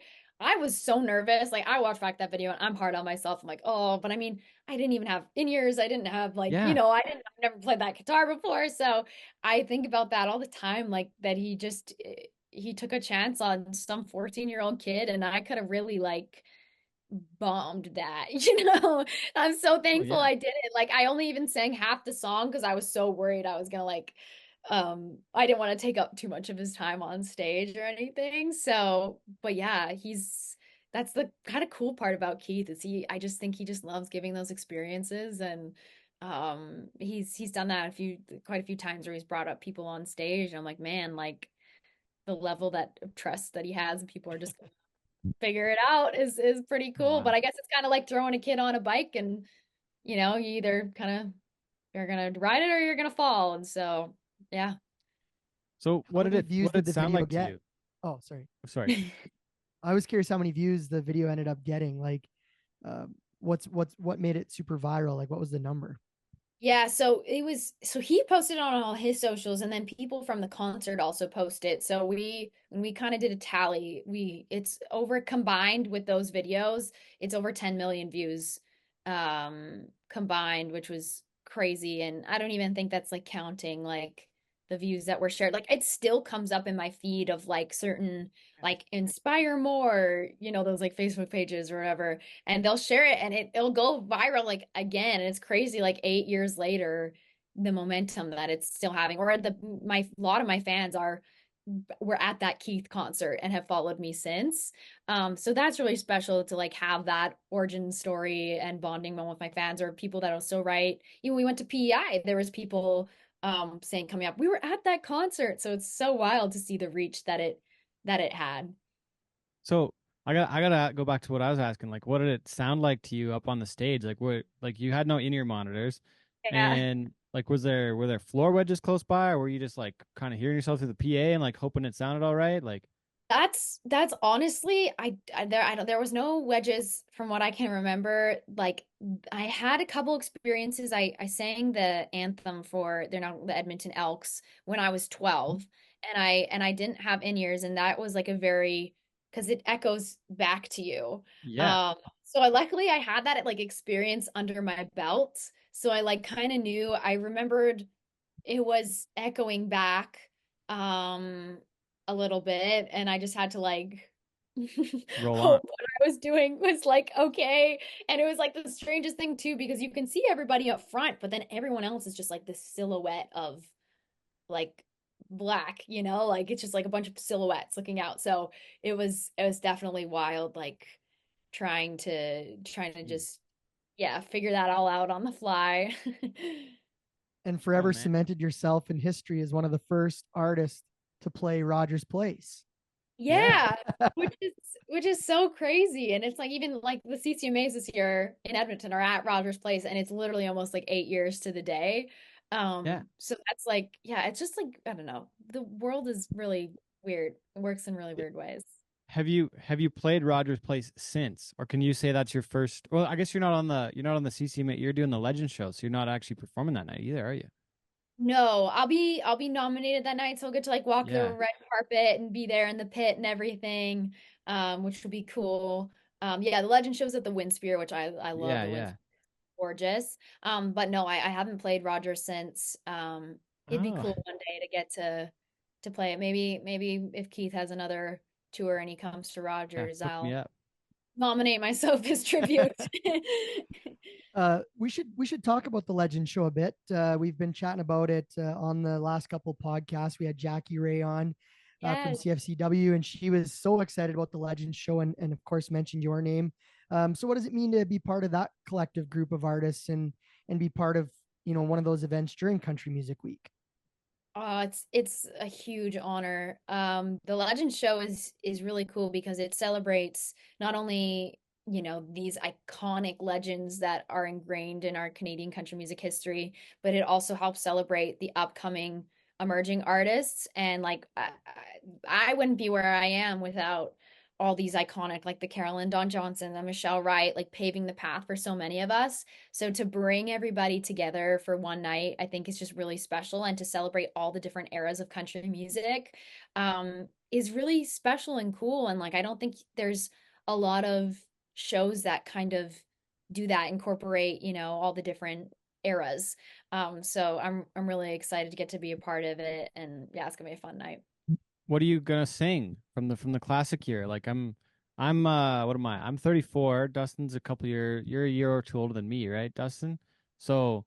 Speaker 3: was so nervous. Like I watched back that video and I'm hard on myself. I'm like, oh, but I mean, I didn't even have in-ears. I didn't have like,
Speaker 2: Yeah.
Speaker 3: I've never played that guitar before. So I think about that all the time, like that he took a chance on some 14-year-old kid, and I could have really like bombed that. I'm so
Speaker 2: Oh
Speaker 3: thankful
Speaker 2: yeah.
Speaker 3: I did it. Like I only even sang half the song because I was so worried I was gonna like I didn't want to take up too much of his time on stage or anything. So but yeah, that's the kind of cool part about Keith, is I just think he just loves giving those experiences. And he's done that quite a few times, where he's brought up people on stage, and I'm like, man, like the level that of trust that he has, and people are just figure it out is pretty
Speaker 2: Oh,
Speaker 3: cool. But
Speaker 2: wow.
Speaker 3: I guess it's kind of like throwing a kid on a bike, and you either kind of you're gonna ride it or you're gonna fall. And so yeah.
Speaker 2: So
Speaker 1: How many views
Speaker 2: what did
Speaker 1: did
Speaker 2: it
Speaker 1: the
Speaker 2: sound
Speaker 1: video
Speaker 2: like to
Speaker 1: get?
Speaker 2: you?
Speaker 1: Oh, sorry.
Speaker 2: Oh, sorry.
Speaker 1: I was curious how many views the video ended up getting. Like, what made it super viral? Like, what was the number?
Speaker 3: Yeah, so he posted on all his socials, and then people from the concert also posted. So we kind of did a tally. It's over, combined with those videos, it's over 10 million views combined, which was crazy. And I don't even think that's like counting like the views that were shared. Like it still comes up in my feed of like certain like inspire more, those like Facebook pages or whatever, and they'll share it and it'll go viral like again. And it's crazy, like 8 years later, the momentum that it's still having. Or a lot of my fans were at that Keith concert and have followed me since. So that's really special to like have that origin story and bonding moment with my fans, or people that will still write. We went to PEI, there was people saying coming up, we were at that concert. So it's so wild to see the reach that it had.
Speaker 2: So I gotta go back to what I was asking. Like, what did it sound like to you up on the stage? Like, what like you had no in-ear monitors,
Speaker 3: Yeah.
Speaker 2: and like were there floor wedges close by, or were you just like kind of hearing yourself through the PA and like hoping it sounded all right? Like,
Speaker 3: That's honestly, there was no wedges from what I can remember. Like I had a couple experiences. I sang the anthem for they're not the Edmonton Elks when I was 12, and I didn't have in-ears, and that was like a very because it echoes back to you.
Speaker 2: yeah,
Speaker 3: So luckily I had that like experience under my belt. So I like kind of knew. I remembered it was echoing back um a little bit, and I just had to like
Speaker 2: roll on.
Speaker 3: hope what I was doing was like okay. And it was like the strangest thing too, because you can see everybody up front, but then everyone else is just like this silhouette of like black, like it's just like a bunch of silhouettes looking out. So it was definitely wild, like trying to
Speaker 2: Mm.
Speaker 3: just yeah, figure that all out on the fly.
Speaker 1: And
Speaker 2: Oh
Speaker 1: forever
Speaker 2: man.
Speaker 1: cemented yourself in history as one of the first artists to play Rogers Place.
Speaker 2: Yeah.
Speaker 3: Yeah, which is so crazy. And it's like even like the CCMAs this year in Edmonton are at Rogers Place, and it's literally almost like 8 years to the day.
Speaker 2: Yeah.
Speaker 3: So that's like, yeah, it's just like, I don't know. The world is really weird. It works in really weird ways.
Speaker 2: Have you played Rogers Place since, or can you say that's your first? Well, I guess you're not on the CCMA. You're doing the Legend show, so you're not actually performing that night either, are you?
Speaker 3: No, I'll be nominated that night, so I'll get to like walk the
Speaker 2: Yeah.
Speaker 3: red carpet and be there in the pit and everything, which will be cool. Yeah, the Legend shows at the Winspear, which I love
Speaker 2: Yeah.
Speaker 3: the
Speaker 2: Yeah.
Speaker 3: Winspear, gorgeous. But no, I haven't played Roger since. It'd be
Speaker 2: Oh,
Speaker 3: cool one day to get to play it. Maybe if Keith has another tour and he comes to
Speaker 2: yeah.
Speaker 3: Rogers,
Speaker 2: Hook me
Speaker 3: I'll
Speaker 2: up.
Speaker 3: nominate myself as tribute.
Speaker 1: We should talk about the Legend Show a bit. We've been chatting about it on the last couple podcasts. We had Jackie Ray on from
Speaker 3: Yes.
Speaker 1: CFCW, and she was so excited about the Legend Show, and of course mentioned your name. So, what does it mean to be part of that collective group of artists and be part of one of those events during Country Music Week?
Speaker 3: Oh, it's a huge honor. The Legend Show is really cool because it celebrates not only, these iconic legends that are ingrained in our Canadian country music history, but it also helps celebrate the upcoming emerging artists. And like I wouldn't be where I am without all these iconic, like the Carolyn Dawn Johnson, the Michelle Wright, like paving the path for so many of us. So to bring everybody together for one night, I think is just really special, and to celebrate all the different eras of country music is really special and cool. And like I don't think there's a lot of shows that kind of do that, incorporate, all the different eras. So I'm really excited to get to be a part of it, and yeah, it's gonna be a fun night.
Speaker 2: What are you gonna sing from the classic year? Like I'm what am I? I'm 34. Dustin's a couple you're a year or two older than me, right, Dustin? So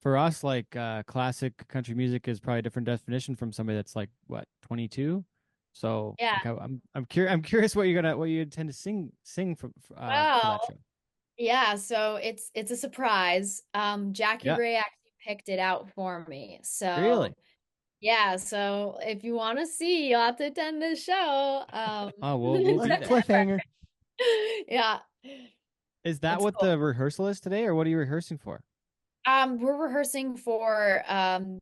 Speaker 2: for us, like classic country music is probably a different definition from somebody that's like what 22. So
Speaker 3: Yeah.
Speaker 2: like I'm curious what you intend to sing for that
Speaker 3: Wow.
Speaker 2: show.
Speaker 3: Yeah, so it's a surprise. Jackie
Speaker 2: Yeah,
Speaker 3: Ray actually picked it out for me.
Speaker 2: really.
Speaker 3: So yeah, so if you want to see, you'll have to attend this show.
Speaker 2: Oh, we'll be there.
Speaker 1: Cliffhanger.
Speaker 3: Yeah,
Speaker 2: Is that
Speaker 3: it's
Speaker 2: what
Speaker 3: cool.
Speaker 2: the rehearsal is today, or what are you rehearsing for?
Speaker 3: We're rehearsing for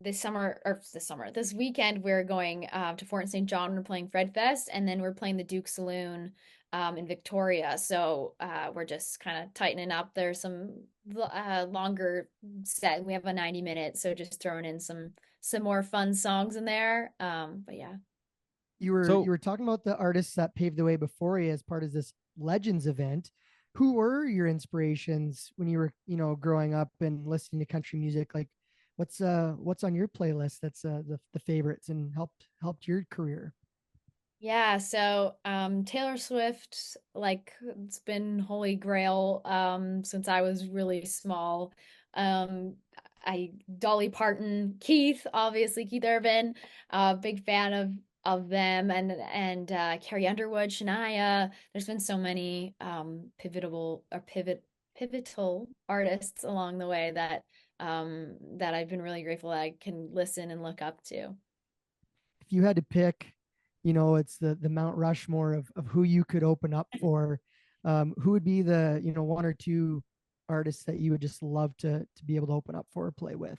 Speaker 3: this weekend we're going to Fort St. John. We're playing Fred Fest, and then we're playing the Duke Saloon in Victoria. So we're just kind of tightening up. There's some longer set. We have a 90 minute, so just throwing in some more fun songs in there. But yeah.
Speaker 1: you were
Speaker 2: So
Speaker 1: you were talking about the artists that paved the way before you as part of this Legends event. Who were your inspirations when you were growing up and listening to country music? Like, what's on your playlist that's the favorites and helped your career?
Speaker 3: Yeah, so Taylor Swift, like it's been holy grail since I was really small. Um I Dolly Parton, Keith, obviously Keith Urban, big fan of them and Carrie Underwood, Shania. There's been so many pivotal artists along the way that I've been really grateful that I can listen and look up to.
Speaker 1: If you had to pick, it's the Mount Rushmore of who you could open up for, who would be the, one or two artists that you would just love to be able to open up for or play with?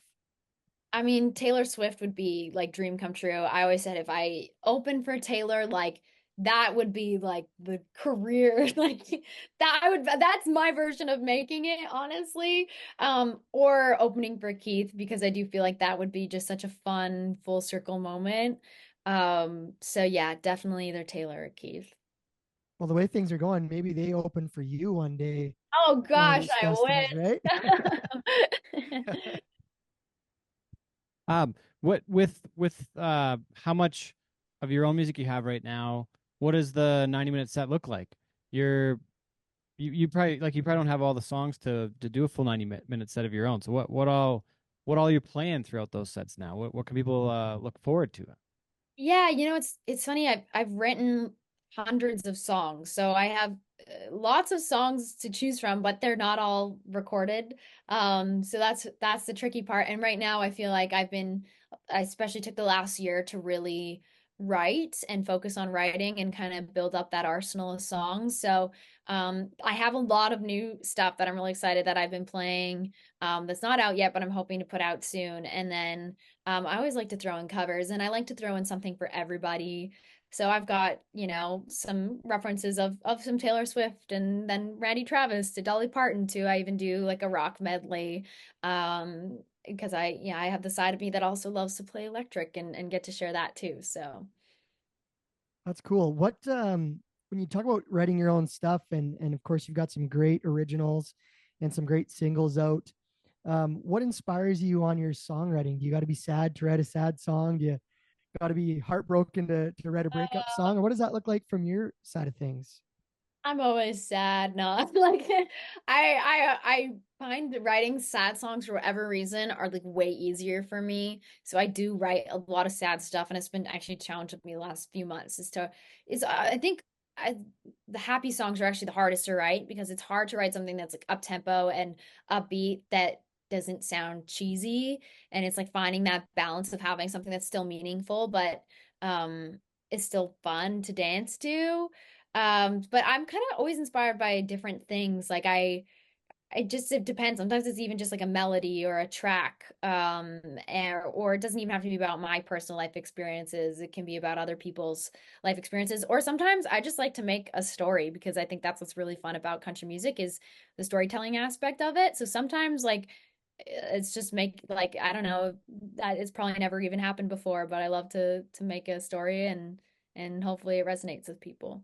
Speaker 3: I mean, Taylor Swift would be like dream come true. I always said if I open for Taylor, like that would be like the career, like that's my version of making it, honestly. Or opening for Keith because I do feel like that would be just such a fun full circle moment. So yeah, definitely either Taylor or Keith.
Speaker 1: Well, the way things are going, maybe they open for you one day,
Speaker 3: Oh
Speaker 1: one of
Speaker 3: gosh,
Speaker 1: these
Speaker 3: I
Speaker 1: festivals, right?
Speaker 3: wish.
Speaker 2: What with how much of your own music you have right now? What does the 90-minute set look like? You're you probably you probably don't have all the songs to do a full 90-minute set of your own. So what all you're playing throughout those sets now? What can people look forward to?
Speaker 3: Yeah, it's funny. I've written hundreds of songs, so I have lots of songs to choose from, but they're not all recorded. So that's the tricky part. And right now, I feel like I especially took the last year to really write and focus on writing and kind of build up that arsenal of songs. So I have a lot of new stuff that I'm really excited that I've been playing. That's not out yet, but I'm hoping to put out soon. And then I always like to throw in covers and I like to throw in something for everybody. So I've got, some references of some Taylor Swift and then Randy Travis to Dolly Parton to I even do like a rock medley. Because I have the side of me that also loves to play electric and get to share that too. So
Speaker 1: That's cool. What when you talk about writing your own stuff and of course you've got some great originals and some great singles out. What inspires you on your songwriting? Do you got to be sad to write a sad song? Do you got to be heartbroken to write a breakup song? Or what does that look like from your side of things?
Speaker 3: I'm always sad. No, like I find that writing sad songs for whatever reason are like way easier for me. So I do write a lot of sad stuff, and it's been actually a challenge with me the last few months. I think I, the happy songs are actually the hardest to write because it's hard to write something that's like up tempo and upbeat that doesn't sound cheesy, and it's like finding that balance of having something that's still meaningful but is still fun to dance to. But I'm kind of always inspired by different things. It depends. Sometimes it's even just like a melody or a track. Or it doesn't even have to be about my personal life experiences. It can be about other people's life experiences. Or sometimes I just like to make a story because I think that's what's really fun about country music is the storytelling aspect of it. So sometimes it's just make like I don't know that it's probably never even happened before, but I love to make a story and hopefully it resonates with people.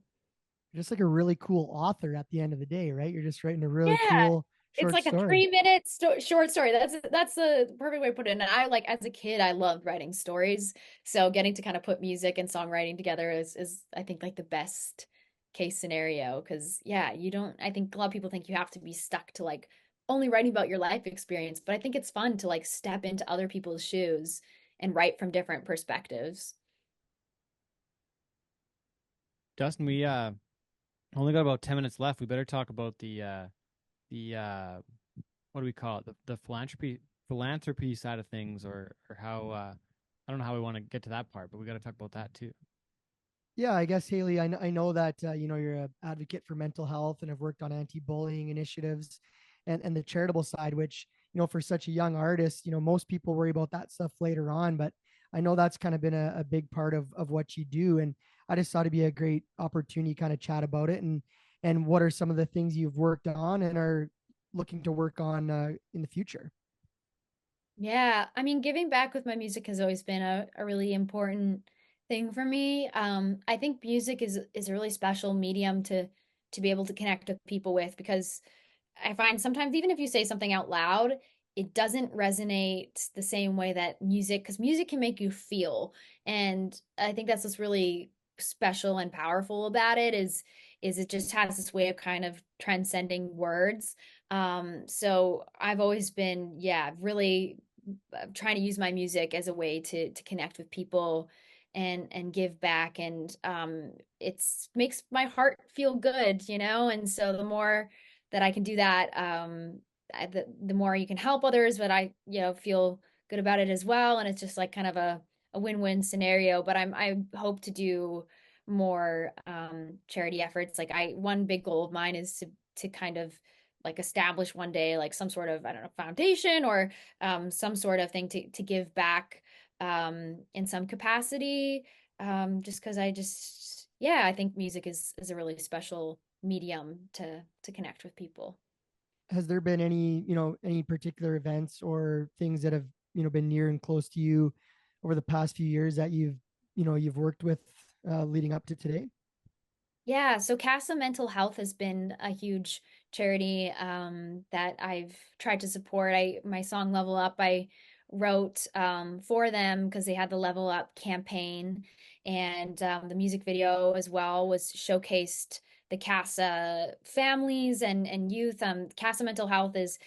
Speaker 1: Just like a really cool author at the end of the day, right? You're just writing a really
Speaker 3: Yeah,
Speaker 1: cool
Speaker 3: it's
Speaker 1: short
Speaker 3: like a
Speaker 1: story.
Speaker 3: 3 minute short story. That's the perfect way to put it. And I like as a kid, I loved writing stories. So getting to kind of put music and songwriting together is I think like the best case scenario. Because yeah, you don't. I think a lot of people think you have to be stuck to like only writing about your life experience, but I think it's fun to like step into other people's shoes and write from different perspectives.
Speaker 2: Dustin, we only got about 10 minutes left. We better talk about the what do we call it? The philanthropy side of things, or how I don't know how we want to get to that part, but we got to talk about that too.
Speaker 1: Yeah, I guess Hailey, I know that you're an advocate for mental health and have worked on anti-bullying initiatives and the charitable side, which for such a young artist, most people worry about that stuff later on, but I know that's kind of been a big part of what you do, and I just thought it'd be a great opportunity to kind of chat about it and what are some of the things you've worked on and are looking to work on in the future.
Speaker 3: Yeah, I mean, giving back with my music has always been a really important thing for me. I think music is a really special medium to be able to connect with people with because I find sometimes even if you say something out loud, it doesn't resonate the same way that music, because music can make you feel. And I think that's what's really special and powerful about it is it just has this way of kind of transcending words. So I've always been, yeah, really trying to use my music as a way to connect with people and give back. And it's makes my heart feel good, you know? And so the more that I can do that, the more you can help others, but I, you know, feel good about it as well. And it's just like kind of a win-win scenario. But I hope to do more charity efforts. Like one big goal of mine is to kind of like establish one day like some sort of, I don't know, foundation or some sort of thing to give back in some capacity. Just because yeah, I think music is a really special medium to connect with people.
Speaker 1: Has there been any, any particular events or things that have, been near and close to you over the past few years that you've worked with leading up to today?
Speaker 3: Yeah, so CASA Mental Health has been a huge charity that I've tried to support. My song Level Up, I wrote for them because they had the Level Up campaign, and the music video as well was showcased the CASA families and youth. CASA Mental Health is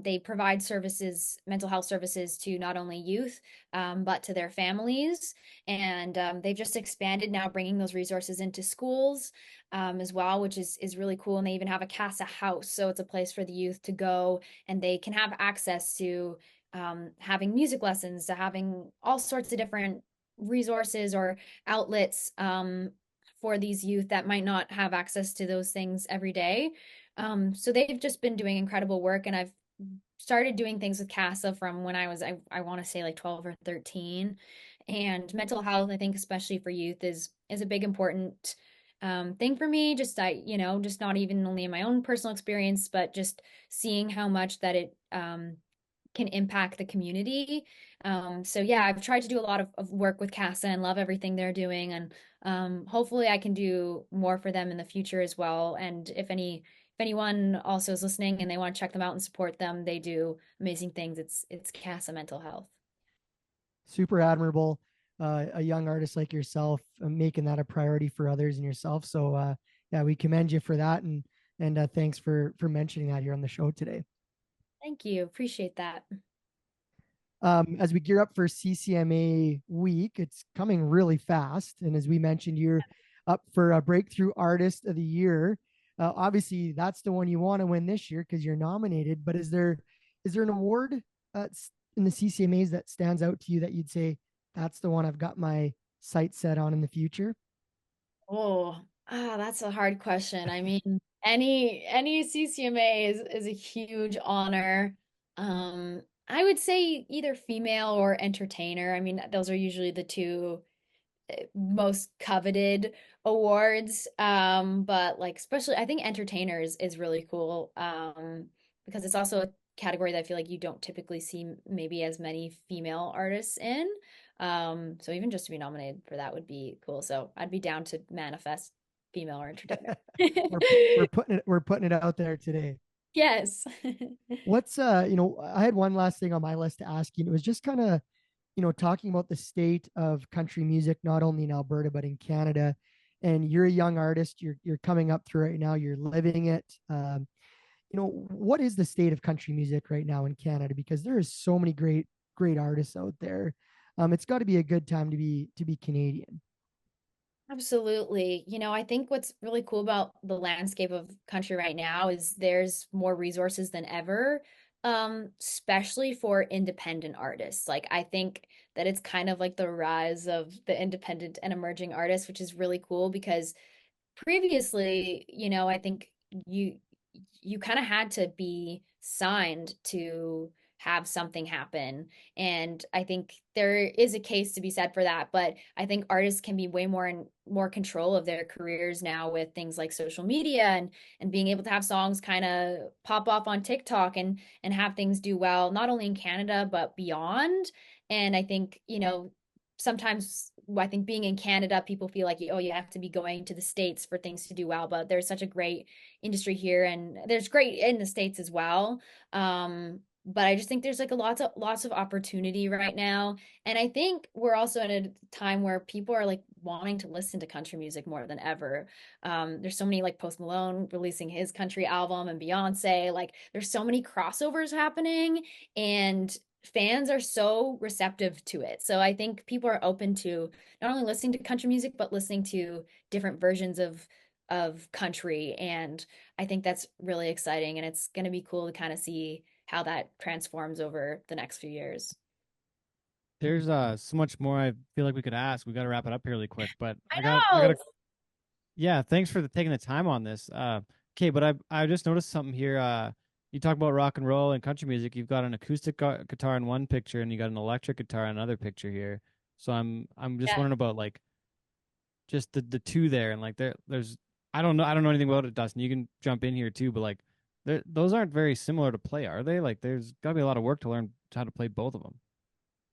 Speaker 3: they provide services, mental health services to not only youth but to their families, and they've just expanded now, bringing those resources into schools as well, which is really cool. And they even have a CASA house, so it's a place for the youth to go, and they can have access to having music lessons, to having all sorts of different resources or outlets for these youth that might not have access to those things every day. So they've just been doing incredible work, and I've started doing things with CASA from when I was, I want to say like 12 or 13. And mental health, I think, especially for youth, is a big important thing for me. Just just not even only in my own personal experience, but just seeing how much that it can impact the community. So yeah, I've tried to do a lot of work with CASA and love everything they're doing, and hopefully I can do more for them in the future as well. And if anyone also is listening and they want to check them out and support them, they do amazing things. It's CASA Mental Health.
Speaker 1: Super admirable. A young artist like yourself, making that a priority for others and yourself. So yeah, we commend you for that, and thanks for mentioning that here on the show today.
Speaker 3: Thank you. Appreciate that.
Speaker 1: As we gear up for CCMA week, it's coming really fast. And as we mentioned, you're up for a Breakthrough Artist of the Year. Obviously, that's the one you want to win this year because you're nominated. But is there an award in the CCMAs that stands out to you that you'd say that's the one I've got my sights set on in the future?
Speaker 3: Oh, that's a hard question. I mean, any CCMA is a huge honor. I would say either female or entertainer. I mean, those are usually the two most coveted awards. But like especially I think entertainer is really cool. Because it's also a category that I feel like you don't typically see maybe as many female artists in. So even just to be nominated for that would be cool. So I'd be down to manifest female or entertainer.
Speaker 1: we're putting it out there today.
Speaker 3: Yes.
Speaker 1: What's I had one last thing on my list to ask you. And it was just kind of talking about the state of country music, not only in Alberta, but in Canada. And you're a young artist, you're coming up through right now, you're living it. What is the state of country music right now in Canada? Because there is so many great artists out there. It's got to be a good time to be Canadian.
Speaker 3: Absolutely. I think what's really cool about the landscape of country right now is there's more resources than ever, especially for independent artists. Like, I think that it's kind of like the rise of the independent and emerging artists, which is really cool because previously, I think you kind of had to be signed to have something happen. And I think there is a case to be said for that, but I think artists can be way more in more control of their careers now with things like social media and being able to have songs kind of pop off on TikTok and have things do well, not only in Canada but beyond. And I think, sometimes I think being in Canada, people feel like, oh, you have to be going to the States for things to do well, but there's such a great industry here and there's great in the States as well. but I just think there's like a lots of opportunity right now. And I think we're also at a time where people are like wanting to listen to country music more than ever. There's so many like Post Malone releasing his country album and Beyonce, like there's so many crossovers happening and fans are so receptive to it. So I think people are open to not only listening to country music, but listening to different versions of country. And I think that's really exciting. And it's going to be cool to kind of see how that transforms over the next few years.
Speaker 2: There's so much more I feel like we could ask. We got to wrap it up here really quick, but
Speaker 3: I
Speaker 2: I got
Speaker 3: know.
Speaker 2: to yeah, thanks for taking the time on this. Okay, but I just noticed something here. You talk about rock and roll and country music. You've got an acoustic guitar in one picture, and you got an electric guitar in another picture here. So I'm just
Speaker 3: Yeah.
Speaker 2: wondering about like just the two there, and like there's I don't know anything about it, Dustin. You can jump in here too, but like those aren't very similar to play, are they? Like there's got to be a lot of work to learn how to play both of them.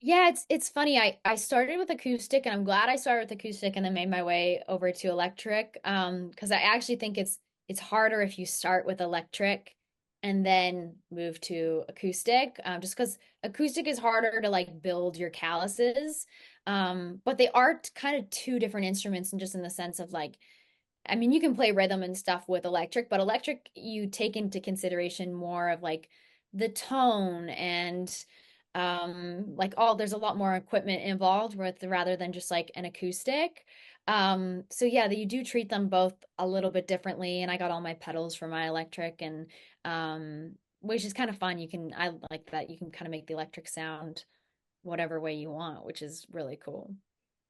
Speaker 3: Yeah, it's funny. I started with acoustic and I'm glad I started with acoustic and then made my way over to electric. Because I actually think it's harder if you start with electric and then move to acoustic. Just because acoustic is harder to like build your calluses. But they are kind of two different instruments and just in the sense of like I mean, you can play rhythm and stuff with electric, but electric, you take into consideration more of like the tone and like all there's a lot more equipment involved with rather than just like an acoustic. So yeah, you do treat them both a little bit differently. And I got all my pedals for my electric and which is kind of fun. I like that you can kind of make the electric sound whatever way you want, which is really cool.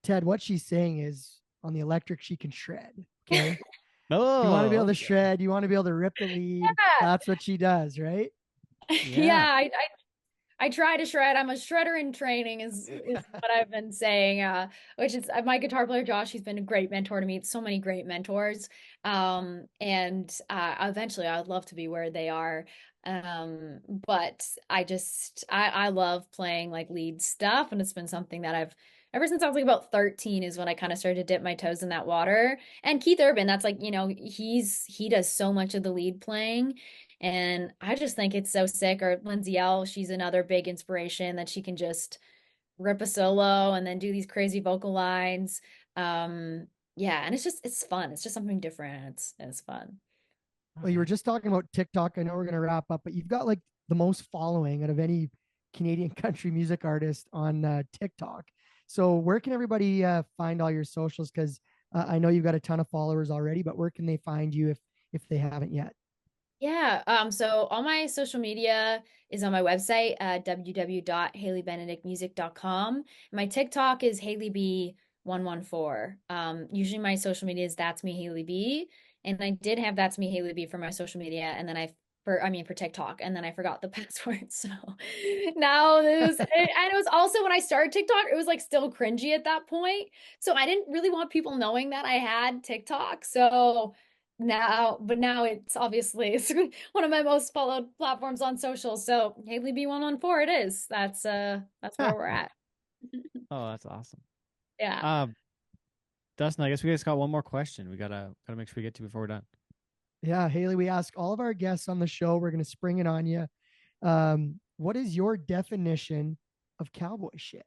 Speaker 1: Ted, what she's saying is on the electric, she can shred. Okay. You want to be able
Speaker 2: Oh,
Speaker 1: to
Speaker 2: okay.
Speaker 1: shred, you want to be able to rip the lead. That's what she does, right?
Speaker 3: Yeah,
Speaker 2: Yeah.
Speaker 3: I try to shred. I'm a shredder in training is what I've been saying. Which is my guitar player Josh. He's been a great mentor to me. So many great mentors. And eventually I would love to be where they are. But I love playing like lead stuff, and it's been something that I've ever since I was like about 13 is when I kind of started to dip my toes in that water. And Keith Urban, that's like, he does so much of the lead playing. And I just think it's so sick. Or Lindsay L, she's another big inspiration that she can just rip a solo and then do these crazy vocal lines. Yeah, and it's fun. It's just something different. It's fun.
Speaker 2: All
Speaker 1: Well, you were
Speaker 2: right.
Speaker 1: just talking about TikTok. I know we're going to wrap up, but you've got like the most following out of any Canadian country music artist on TikTok. So, where can everybody find all your socials? Because I know you've got a ton of followers already, but where can they find you if they haven't yet?
Speaker 3: Yeah, so all my social media is on my website, www.haileybenedictmusic.com. My TikTok is HaileyB114. Usually my social media is That's Me Hailey B. And I did have That's Me Hailey B for my social media, and then for TikTok, and then I forgot the password. So now and it was also when I started TikTok, it was like still cringy at that point. So I didn't really want people knowing that I had TikTok. So now it's obviously it's one of my most followed platforms on social. So Haley B114 it is. That's where we're at.
Speaker 2: Oh, that's awesome.
Speaker 3: Yeah.
Speaker 2: Um, Dustin, I guess we just got one more question. We gotta make sure we get to before we're done.
Speaker 1: Yeah, Hailey, we ask all of our guests on the show. We're going to spring it on you. What is your definition of cowboy shit?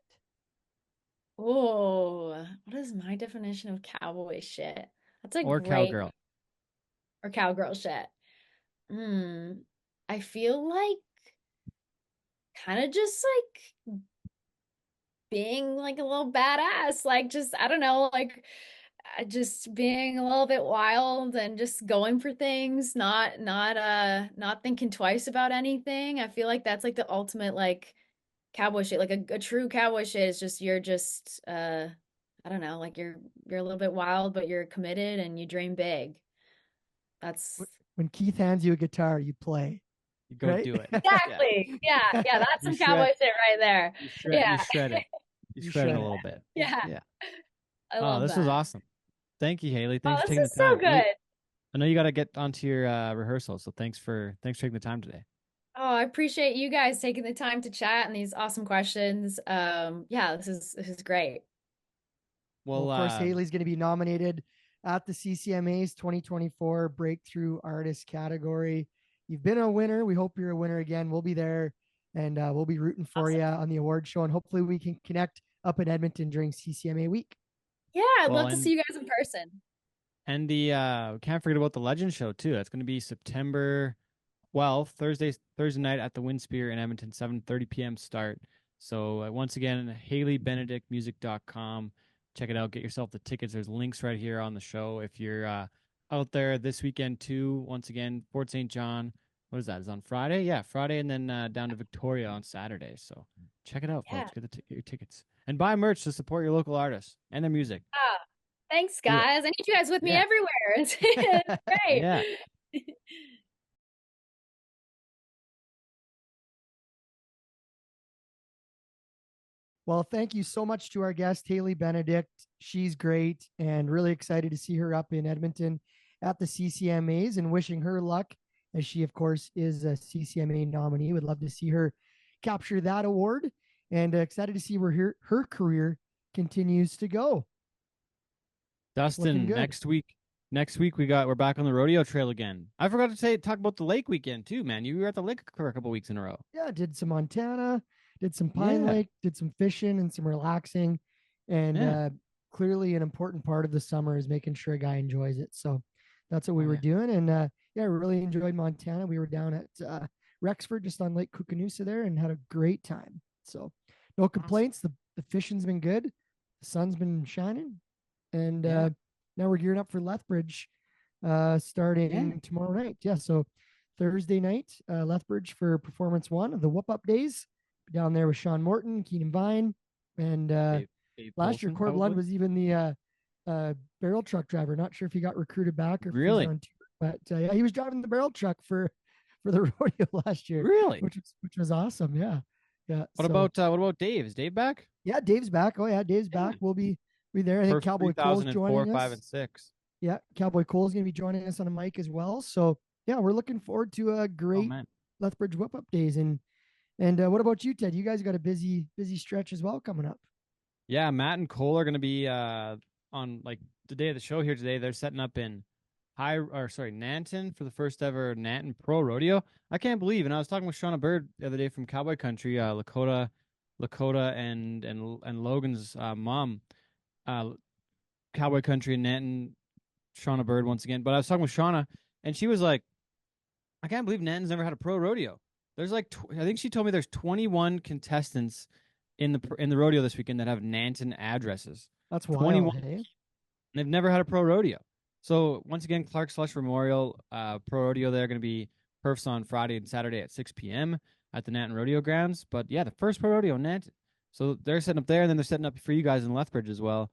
Speaker 3: Oh, what is my definition of cowboy shit? That's a
Speaker 2: Or
Speaker 3: great
Speaker 2: cowgirl.
Speaker 3: or cowgirl shit. Hmm. I feel like kind of just like being like a little badass, like just I don't know, like just being a little bit wild and just going for things, not thinking twice about anything. I feel like that's like the ultimate like cowboy shit. Like a true cowboy shit is just you're just I don't know, like you're a little bit wild, but you're committed and you dream big. That's
Speaker 1: When Keith hands you a guitar, you play,
Speaker 2: You go
Speaker 1: right?
Speaker 2: do it. Yeah.
Speaker 3: exactly. Yeah, that's
Speaker 2: You
Speaker 3: some cowboy
Speaker 2: shred
Speaker 3: shit right there.
Speaker 2: you
Speaker 3: Yeah.
Speaker 2: shred it. You
Speaker 1: You
Speaker 2: shred it
Speaker 1: shred
Speaker 2: a
Speaker 1: it.
Speaker 2: little bit.
Speaker 3: Yeah.
Speaker 2: Yeah.
Speaker 3: I
Speaker 2: Oh,
Speaker 3: love
Speaker 2: this was
Speaker 3: that.
Speaker 2: awesome. Thank you, Haley.
Speaker 3: Oh,
Speaker 2: Thanks for
Speaker 3: this
Speaker 2: taking the
Speaker 3: is so
Speaker 2: time.
Speaker 3: good.
Speaker 2: I know you got to get onto your rehearsal, so thanks for taking the time today.
Speaker 3: Oh, I appreciate you guys taking the time to chat and these awesome questions. Yeah, this is great.
Speaker 1: Well,
Speaker 2: Well,
Speaker 1: of course, Haley's going to be nominated at the CCMA's 2024 Breakthrough Artist category. You've been a winner. We hope you're a winner again. We'll be there and we'll be rooting for
Speaker 3: Awesome.
Speaker 1: you on the award show, and hopefully we can connect up in Edmonton during CCMA week.
Speaker 3: Yeah, I'd
Speaker 2: Well,
Speaker 3: love to see you guys in person.
Speaker 2: And the can't forget about the Legend Show too. That's going to be September 12th, Thursday night at the Windspear in Edmonton, 7:30 p.m. start. So once again, HaileyBenedictMusic.com. Check it out. Get yourself the tickets. There's links right here on the show. If you're out there this weekend too, once again, Fort St. John. What is that? Is on Friday? Yeah, Friday, and then down to Victoria on Saturday. So check it out,
Speaker 3: Yeah.
Speaker 2: folks. Get your tickets and buy merch to support your local artists and their music.
Speaker 3: Ah, thanks,
Speaker 2: Do it.
Speaker 3: guys. I need you guys with me
Speaker 2: Yeah.
Speaker 3: everywhere. It's great.
Speaker 2: Yeah.
Speaker 1: Well, thank you so much to our guest, Hailey Benedict. She's great and really excited to see her up in Edmonton at the CCMAs, and wishing her luck, as she, of course, is a CCMA nominee. Would love to see her capture that award, and excited to see where her career continues to go.
Speaker 2: Dustin, next week we're back on the rodeo trail again. I forgot to talk about the lake weekend too, man. You were at the lake for a couple weeks in a row.
Speaker 1: Yeah, did some Montana, did some Pine Lake, did some fishing and some relaxing, and clearly an important part of the summer is making sure a guy enjoys it. So that's what we were doing, and really enjoyed Montana. We were down at Rexford, just on Lake Koocanusa there, and had a great time. So no complaints. Awesome. The fishing's been good. The sun's been shining, and now we're gearing up for Lethbridge starting tomorrow night. Yeah, so Thursday night, Lethbridge for Performance 1 of the Whoop Up Days. Down there with Sean Morton, Keenan Vine, and Dave last year Corb Lund was even the barrel truck driver. Not sure if he got recruited back or if
Speaker 2: really,
Speaker 1: he was on tour, but he was driving the barrel truck for the rodeo last year.
Speaker 2: Really,
Speaker 1: which was awesome. Yeah.
Speaker 2: What about Dave? Is Dave back?
Speaker 1: Yeah, Dave's back. Oh yeah, Dave's back. We'll be there. I think Cowboy Cole's joining us.
Speaker 2: 5, and 6.
Speaker 1: Yeah, Cowboy Cole's going to be joining us on a mic as well. So yeah, we're looking forward to a great Lethbridge Whip Up Days. And what about you, Ted? You guys got a busy stretch as well coming up.
Speaker 2: Yeah, Matt and Cole are going to be on like the day of the show here today. They're setting up in Nanton for the first ever Nanton Pro Rodeo. I can't believe, and I was talking with Shauna Bird the other day from Cowboy Country, Lakota and Logan's mom, Cowboy Country in Nanton, Shauna Bird once again. But I was talking with Shauna, and she was like, I can't believe Nanton's never had a pro rodeo. There's like, I think she told me there's 21 contestants in the rodeo this weekend that have Nanton addresses.
Speaker 1: That's wild. 21. Hey?
Speaker 2: They've never had a pro rodeo. So once again, Clark Slush Memorial Pro Rodeo. They're going to be perfs on Friday and Saturday at 6 p.m. at the Nanton Rodeo Grounds. But yeah, the first pro rodeo in Nanton. So they're setting up there, and then they're setting up for you guys in Lethbridge as well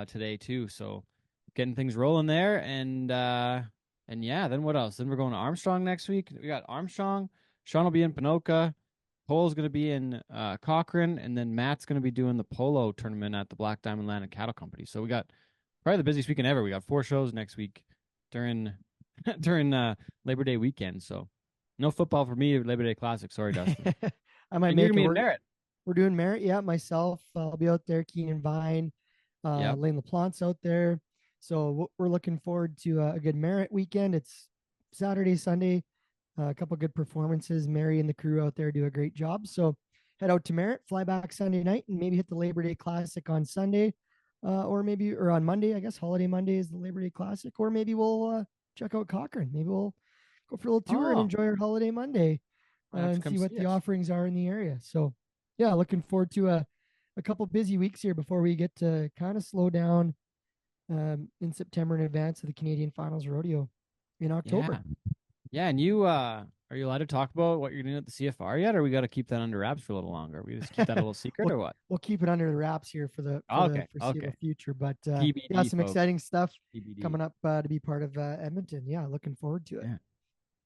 Speaker 2: today too. So getting things rolling there, and yeah, then what else? Then we're going to Armstrong next week. We got Armstrong. Sean will be in Ponoka. Cole's going to be in Cochrane, and then Matt's going to be doing the polo tournament at the Black Diamond Land and Cattle Company. So we got probably the busiest weekend ever. We got 4 shows next week during Labor Day weekend. So no football for me. Labor Day Classic. Sorry, Dustin.
Speaker 1: I might make it. Merritt. We're doing Merritt. Yeah, myself. I'll be out there. Keenan Vine, Lane LaPlante's out there. So we're looking forward to a good Merritt weekend. It's Saturday, Sunday. A couple good performances. Mary and the crew out there do a great job. So head out to Merritt, fly back Sunday night, and maybe hit the Labor Day Classic on Sunday, or on Monday. I guess holiday Monday is the Labor Day Classic, or maybe we'll check out Cochrane. Maybe we'll go for a little tour and enjoy our holiday Monday and see what the offerings are in the area. So yeah, looking forward to a couple busy weeks here before we get to kind of slow down in September in advance of the Canadian Finals Rodeo in October.
Speaker 2: Yeah, and you are you allowed to talk about what you're doing at the CFR yet, or we got to keep that under wraps for a little longer? We just keep that a little secret, or what?
Speaker 1: We'll keep it under the wraps here for the foreseeable future. But
Speaker 2: TBD,
Speaker 1: yeah, some exciting stuff
Speaker 2: TBD.
Speaker 1: Coming up to be part of Edmonton. Yeah, looking forward to it.
Speaker 2: Yeah.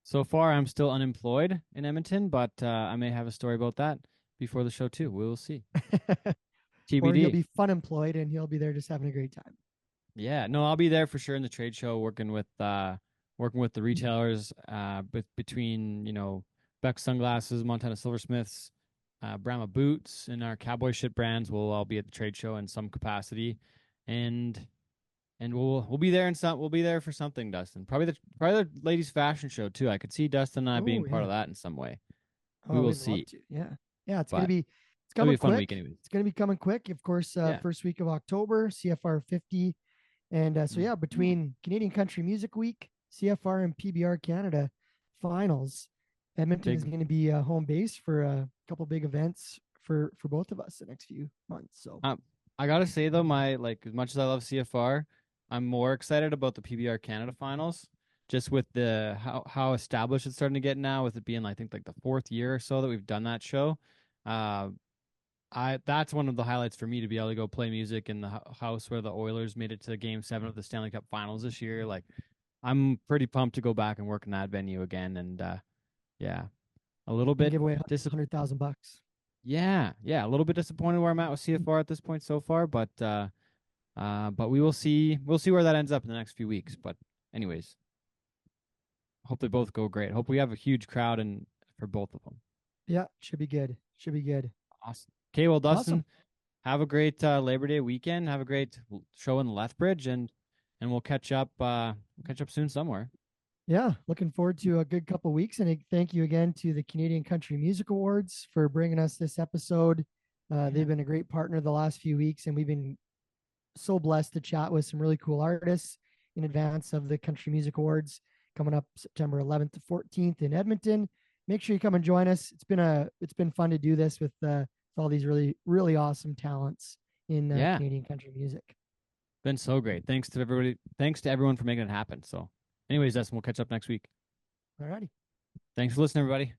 Speaker 2: So far, I'm still unemployed in Edmonton, but I may have a story about that before the show too. We will see. TBD.
Speaker 1: Or he'll be fun employed, and he'll be there just having a great time.
Speaker 2: Yeah, no, I'll be there for sure in the trade show, working with the retailers, between Beck Sunglasses, Montana Silversmiths, Brahma Boots, and our cowboy shit brands. We'll all be at the trade show in some capacity, and we'll be there we'll be there for something, Dustin. Probably the ladies' fashion show too. I could see Dustin and I being part of that in some way. We
Speaker 1: Oh,
Speaker 2: will
Speaker 1: we'd love
Speaker 2: see.
Speaker 1: to. Yeah. Yeah. It's
Speaker 2: But
Speaker 1: coming
Speaker 2: a fun
Speaker 1: quick.
Speaker 2: week anyways.
Speaker 1: It's going to be coming quick. Of course,
Speaker 2: Yeah.
Speaker 1: first week of October, CFR 50. And so, yeah, between Canadian Country Music Week, CFR and PBR Canada finals, Edmonton is going to be home base for a couple big events for both of us the next few months. So
Speaker 2: I gotta say though, as much as I love CFR, I'm more excited about the PBR Canada finals, just with the how established it's starting to get now, with it being I think like the 4th year or so that we've done that show. That's one of the highlights for me, to be able to go play music in the house where the Oilers made it to Game 7 of the Stanley Cup Finals this year. Like, I'm pretty pumped to go back and work in that venue again. And yeah, a little bit
Speaker 1: give away $100,000.
Speaker 2: Yeah, a little bit disappointed where I'm at with CFR at this point so far, but we will see. We'll see where that ends up in the next few weeks. But anyways, hope they both go great. Hope we have a huge crowd and for both of them.
Speaker 1: Yeah, should be good. Should be good.
Speaker 2: Awesome. Okay, well, Dustin,
Speaker 1: Awesome.
Speaker 2: have a great Labor Day weekend. Have a great show in Lethbridge, and we'll catch up. Soon somewhere.
Speaker 1: Yeah, looking forward to a good couple weeks, and thank you again to the Canadian Country Music Awards for bringing us this episode. They've been a great partner the last few weeks, and we've been so blessed to chat with some really cool artists in advance of the Country Music Awards coming up September 11th to 14th in Edmonton. Make sure you come and join us. It's been fun to do this with all these really, really awesome talents in Canadian country music.
Speaker 2: Been so great. Thanks to everybody. Thanks to everyone for making it happen. So anyways, Dustin, we'll catch up next week.
Speaker 1: All righty.
Speaker 2: Thanks for listening, everybody.